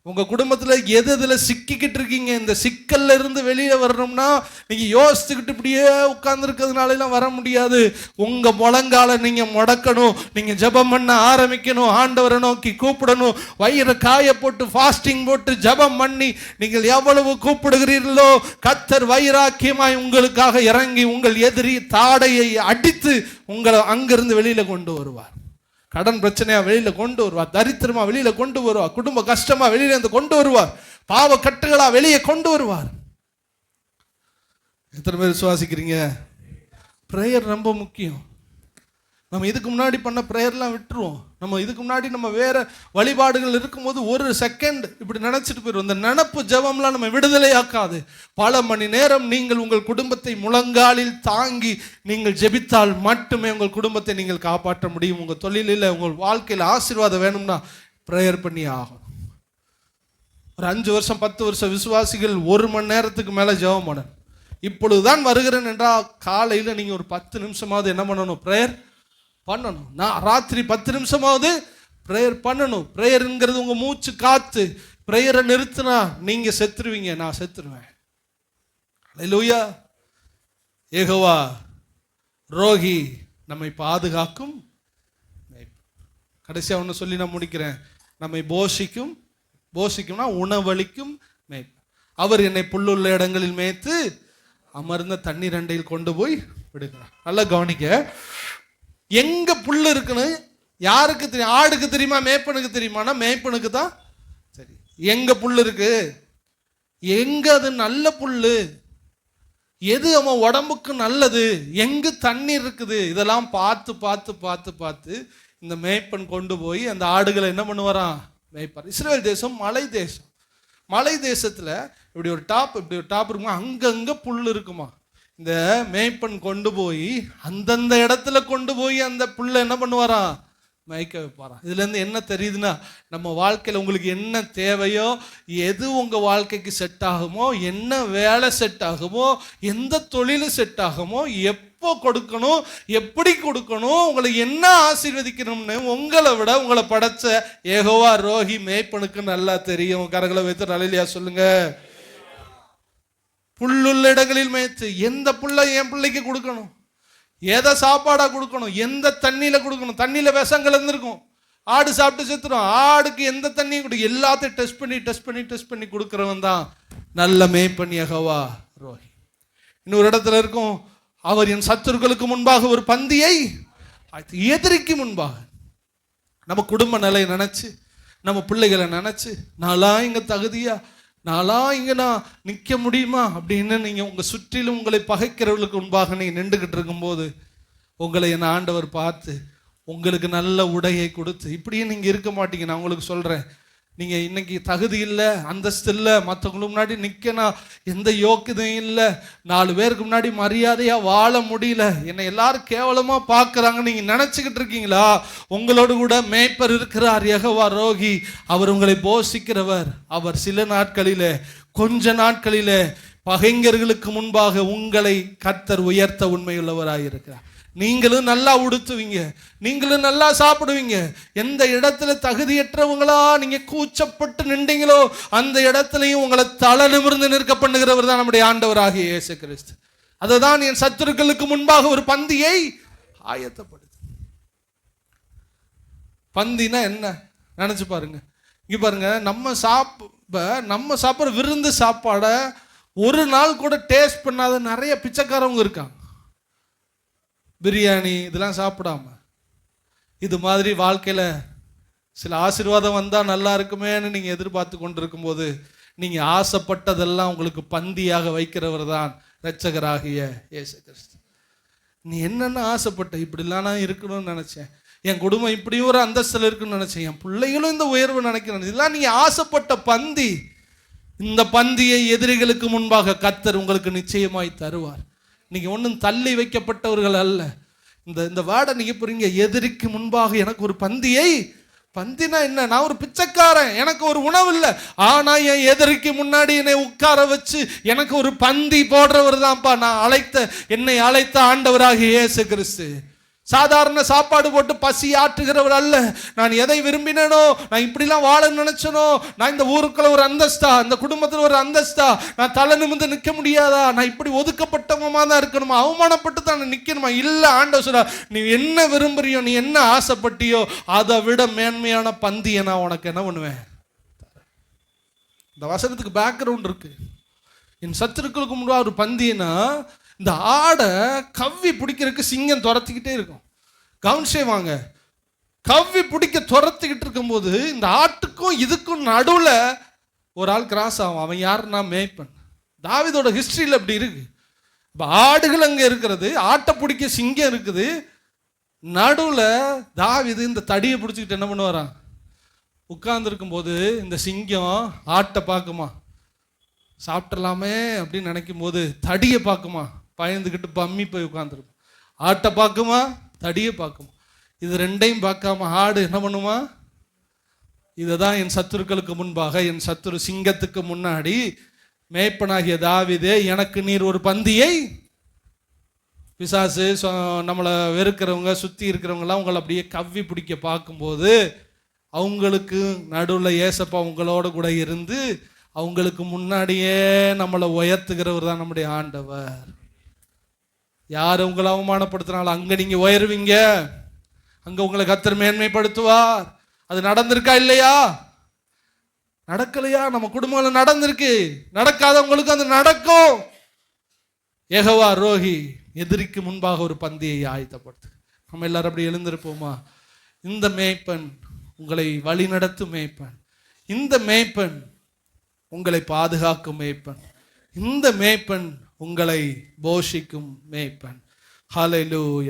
உங்க குடும்பத்தில் எதுல சிக்கிக்கிட்டு இருக்கீங்க? இந்த சிக்கல்ல இருந்து வெளியே வரணும்னா நீங்க யோசிச்சுக்கிட்டு இப்படியே உட்கார்ந்து இருக்கிறதுனால வர முடியாது. உங்க முழங்கால நீங்க முடக்கணும். நீங்க ஜெபம் பண்ண ஆரம்பிக்கணும். ஆண்டவரை நோக்கி கூப்பிடணும். வயிறு காய போட்டு ஃபாஸ்டிங் போட்டு ஜெபம் பண்ணி நீங்கள் எவ்வளவு கூப்பிடுகிறீர்களோ கர்த்தர் வைராக்கியமாய் உங்களுக்காக இறங்கி உங்கள் எதிரி தாடையை அடித்து உங்களை அங்கிருந்து வெளியில கொண்டு வருவார். கடன் பிரச்சனையா வெளியில கொண்டு வருவார். தரித்திரமா வெளியில கொண்டு வருவார். குடும்ப கஷ்டமா வெளியில இருந்து கொண்டு வருவார். பாவ கட்டுகளா வெளியே கொண்டு வருவார். எத்தனை பேர் விசுவாசிக்கிறீங்க? பிரேயர் ரொம்ப முக்கியம். நம்ம இதுக்கு முன்னாடி பண்ண பிரேயர்லாம் விட்டுருவோம். நம்ம இதுக்கு முன்னாடி நம்ம வேற வழிபாடுகள் இருக்கும்போது ஒரு செகண்ட் இப்படி நினைச்சிட்டு போயிடுவோம். இந்த நினப்பு ஜெபம்லாம் நம்ம விடுதலையாக்காது. பல மணி நேரம் நீங்கள் உங்கள் குடும்பத்தை முழங்காலில் தாங்கி நீங்கள் ஜெபித்தால் மட்டுமே உங்கள் குடும்பத்தை நீங்கள் காப்பாற்ற முடியும். உங்கள் தொழிலில் உங்கள் வாழ்க்கையில் ஆசீர்வாதம் வேணும்னா பிரேயர் பண்ணி ஆகும். ஒரு 5 வருஷம் 10 வருஷம் விசுவாசிகள் 1 மணி நேரத்துக்கு மேலே ஜெபம் பண்ண. இப்பொழுதுதான் வருகிறேன் என்றால் காலையில் நீங்கள் ஒரு 10 நிமிஷமாவது என்ன பண்ணணும்? பிரேயர் பண்ணணும். நான் ராத்திரி 10 நிமிஷமாவது ப்ரேயர் பண்ணணும். ப்ரேயருங்கிறது உங்க மூச்சு காத்து. ப்ரேயரை நிறுத்தினா நீங்க செத்துருவீங்க, நான் செத்துருவேன். அல்லேலூயா. யெகோவா ரோகி நம்மை பாதுகாக்கும். கடைசியா ஒன்று சொல்லி நான் முடிக்கிறேன். நம்மை போஷிக்கும்னா உணவளிக்கும் மேய்ப்பர். அவர் என்னை புல்லுள்ள இடங்களில் மேய்த்து அமர்ந்த தண்ணீர் அண்டையில் கொண்டு போய் விடுகிறார். நல்லா கவனிக்க. எங்க புல்லு இருக்குன்னு யாருக்கு தெரியும்? ஆடுக்கு தெரியுமா? மேய்ப்பனுக்கு தெரியுமானா மேய்ப்பனுக்கு தான் சரி. எங்க புல்லு இருக்கு, எங்க அது நல்ல புல்லு, எது அவன் உடம்புக்கு நல்லது, எங்கு தண்ணீர் இருக்குது, இதெல்லாம் பார்த்து பார்த்து பார்த்து பார்த்து இந்த மேய்ப்பன் கொண்டு போய் அந்த ஆடுகளை என்ன பண்ணுவாராம்? மேய்ப்பார். இஸ்ரேல் தேசம் மலை தேசம். மலை தேசத்துல இப்படி ஒரு டாப் இருக்குமா, அங்கங்க புல் இருக்குமா. இந்த மேய்ப்பன் கொண்டு போய் அந்தந்த இடத்துல கொண்டு போய் அந்த புல்லை என்ன பண்ணுவாராம்? மேய்க்க வைப்பாராம். இதுல இருந்து என்ன தெரியுதுன்னா, நம்ம வாழ்க்கையில உங்களுக்கு என்ன தேவையோ, எது உங்க வாழ்க்கைக்கு செட் ஆகுமோ, என்ன வேலை செட் ஆகுமோ, எந்த தொழில் செட் ஆகுமோ, எப்போ கொடுக்கணும், எப்படி கொடுக்கணும், உங்களை என்ன ஆசீர்வதிக்கணும்னு உங்களை விட உங்களை படைச்ச யெகோவா ரோகி மேய்ப்பனுக்கு நல்லா தெரியும். கரங்களை வைத்து அல்லேலூயா சொல்லுங்க. புல்லுள்ள இடங்களில் மேய்த்து எந்த புல்லை என் பிள்ளைக்கு கொடுக்கணும், எதை சாப்பாடா கொடுக்கணும், எந்த தண்ணியில கொடுக்கணும். தண்ணியில விஷங்கள் இருந்திருக்கும், ஆடு சாப்பிட்டு செத்துரும். ஆடுக்கு எந்த தண்ணியும் கொடு, எல்லாத்தையும் டெஸ்ட் பண்ணி கொடுக்கிறவன் தான் நல்ல மேய்ப்பன் யெகோவா ரோகி. இன்னொரு இடத்துல இருக்கும், அவர் என் சத்துருக்களுக்கு முன்பாக ஒரு பந்தியை, எதிரிக்கு முன்பாக. நம்ம குடும்ப நிலையை நினைச்சு, நம்ம பிள்ளைகளை நினைச்சு, நான்லாம் இங்க தகுதியா, நான்லாம் இங்கே நான் நிற்க முடியுமா அப்படின்னு நீங்கள் உங்கள் சுற்றிலும் உங்களை பகைக்கிறவர்களுக்கு முன்பாக நீங்கள் நின்றுக்கிட்டு இருக்கும்போது உங்களை என் ஆண்டவர் பார்த்து உங்களுக்கு நல்ல உடையை கொடுத்து, இப்படியே நீங்கள் இருக்க மாட்டீங்க. நான் உங்களுக்கு சொல்கிறேன், நீங்க இன்னைக்கு தகுதி இல்லை, அந்தஸ்து இல்லை, மற்றவங்களுக்கு முன்னாடி நிற்கணும் எந்த யோக்கியதையும் இல்லை, 4 பேருக்கு முன்னாடி மரியாதையா வாழ முடியல, என்னை எல்லாரும் கேவலமா பார்க்கறாங்க நீங்க நினைச்சுக்கிட்டு இருக்கீங்களா? உங்களோடு கூட மேய்ப்பர் இருக்கிறார், யெகோவா ரோகி. அவர் உங்களை போஷிக்கிறவர். அவர் சில நாட்களிலே, கொஞ்ச நாட்களிலே பகைஞர்களுக்கு முன்பாக உங்களை கர்த்தர் உயர்த்த உண்மையுள்ளவராயிருக்கிறார். நீங்களும் நல்லா உடுத்துவீங்க, நீங்களும் நல்லா சாப்பிடுவீங்க. எந்த இடத்துல தகுதியற்றவங்களா நீங்க கூச்சப்பட்டு நின்றீங்களோ அந்த இடத்துலையும் உங்களை தலை நிமிர்ந்து நிற்க பண்ணுகிறவர் தான் நம்முடைய ஆண்டவராகிய இயேசு கிறிஸ்து. அதுதான் என் சத்துருக்களுக்கு முன்பாக ஒரு பந்தியை ஆயத்தப்படுது. பந்தினா என்ன நினைச்சு பாருங்க. இங்க பாருங்க, நம்ம சாப்பிட்ற விருந்து சாப்பாட ஒரு நாள் கூட டேஸ்ட் பண்ணாத நிறைய பிச்சைக்காரவங்க இருக்காங்க. பிரியாணி இதெல்லாம் சாப்பிடாம, இது மாதிரி வாழ்க்கையில சில ஆசீர்வாதம் வந்தா நல்லா இருக்குமேன்னு நீங்க எதிர்பார்த்து கொண்டிருக்கும் போது நீங்க ஆசைப்பட்டதெல்லாம் உங்களுக்கு பந்தியாக வைக்கிறவர் தான் இரட்சகராகிய இயேசு கிறிஸ்து. நீ என்னென்ன ஆசைப்பட்ட, இப்படிலாம் நான் இருக்கணும்னு நினைச்சேன், என் குடும்பம் இப்படியும் ஒரு அந்தஸ்தில் இருக்குன்னு நினைச்சேன், என் பிள்ளைகளும் இந்த உயர்வு நினைக்கிறேன், இதெல்லாம் நீங்க ஆசைப்பட்ட பந்தி. இந்த பந்தியை எதிரிகளுக்கு முன்பாக கர்த்தர் உங்களுக்கு நிச்சயமாய் தருவார். நீங்க ஒன்றும் தள்ளி வைக்கப்பட்டவர்கள் அல்ல. இந்த வாடை நீங்க புரியுங்க. எதிரிக்கு முன்பாக எனக்கு ஒரு பந்தியை, பந்தினா என்ன? நான் ஒரு பிச்சைக்காரன், எனக்கு ஒரு உணவு இல்லை, ஆனா என் எதிரிக்கு முன்னாடி என்னை உட்கார வச்சு எனக்கு ஒரு பந்தி போடுறவர் தான்ப்பா என்னை அழைத்த ஆண்டவராகிய இயேசு கிறிஸ்து. சாதாரண சாப்பாடு போட்டு பசி ஆற்றுகிறவர் அல்ல. நான் எதை விரும்பினேனோ, நான் இப்படிலாம் வாழ நினைச்சனோ, நான் இந்த ஊருக்குள்ள ஒரு அந்தஸ்தா, இந்த குடும்பத்தில் ஒரு அந்தஸ்தா, நான் தலை நிமிர்ந்து நிற்க முடியாதா, நான் இப்படி ஒதுக்கப்பட்டவமா தான் இருக்கணுமா, அவமானப்பட்டு தான் நிற்கணுமா? இல்லை, ஆண்டவர் சொல்றார், நீ என்ன விரும்புறியோ, நீ என்ன ஆசைப்பட்டியோ அதை விட மேன்மையான பந்தியை நான் உனக்கு என்ன பண்ணுவேன். இந்த வசனத்துக்கு பேக்ரவுண்ட் இருக்கு. என் சத்துருக்களுக்கு முன்னாடி ஒரு பந்தினா, இந்த ஆடை கவ்வி பிடிக்கிறதுக்கு சிங்கம் துரத்திக்கிட்டே இருக்கும். கவனிச்சே வாங்க, கவ்வி பிடிக்க துரத்திக்கிட்டு இருக்கும்போது இந்த ஆட்டுக்கும் இதுக்கும் நடுவில் ஒரு ஆள் கிராஸ் ஆகும். அவன் யாருன்னா மேய்ப்பன். தாவீதோட ஹிஸ்டரியில் அப்படி இருக்கு. இப்போ ஆடுகள் அங்கே இருக்கிறது, ஆட்டை பிடிக்க சிங்கம் இருக்குது, நடுவில் தாவீது இந்த தடியை பிடிச்சிக்கிட்டு என்ன பண்ணுவாரான், உட்கார்ந்துருக்கும் போது இந்த சிங்கம் ஆட்டை பார்க்குமா, சாப்பிட்றலாமே அப்படின்னு நினைக்கும் போது தடியை பார்க்குமா, பயந்துக்கிட்டு பம்மி போய் உட்காந்துருக்கும். ஆட்டை பார்க்குமா, தடியை பார்க்குமா, இது ரெண்டையும் பார்க்காம ஆடு என்ன பண்ணுமா? இதை தான் என் சத்துருக்களுக்கு முன்பாக, என் சத்துரு சிங்கத்துக்கு முன்னாடி மேய்ப்பனாகிய தாவீதே, எனக்கு நீர் ஒரு பந்தியை. பிசாசு நம்மளை வெறுக்கிறவங்க, சுற்றி இருக்கிறவங்களாம் உங்களை அப்படியே கவ்வி பிடிக்க பார்க்கும்போது அவங்களுக்கு நடுவில் ஏசப்பா உங்களோட கூட இருந்து அவங்களுக்கு முன்னாடியே நம்மளை உயர்த்துகிறவர் தான் நம்முடைய ஆண்டவர். யார் உங்களை அவமானப்படுத்தினாலும் அங்க நீங்க உயர்வீங்க, அங்க உங்களை கர்த்தர் மேன்மைப்படுத்துவார். அது நடந்திருக்கா இல்லையா? நடக்கலையா? நம்ம குடும்பங்கள் நடந்திருக்கு, நடக்காதவங்களுக்கு அது நடக்கும். யெகோவா ரோகி எதிரிக்கு முன்பாக ஒரு பந்தியை ஆயத்தப்படுத்து. நம்ம எல்லாரும் அப்படி எழுந்திருப்போமா? இந்த மேய்ப்பன் உங்களை வழி நடத்தும் மேய்ப்பன், இந்த மேய்ப்பன் உங்களை பாதுகாக்கும் மேய்ப்பன், இந்த மேய்ப்பன் உங்களை போஷிக்கும் மேய்ப்பன். ஹல்லேலூயா.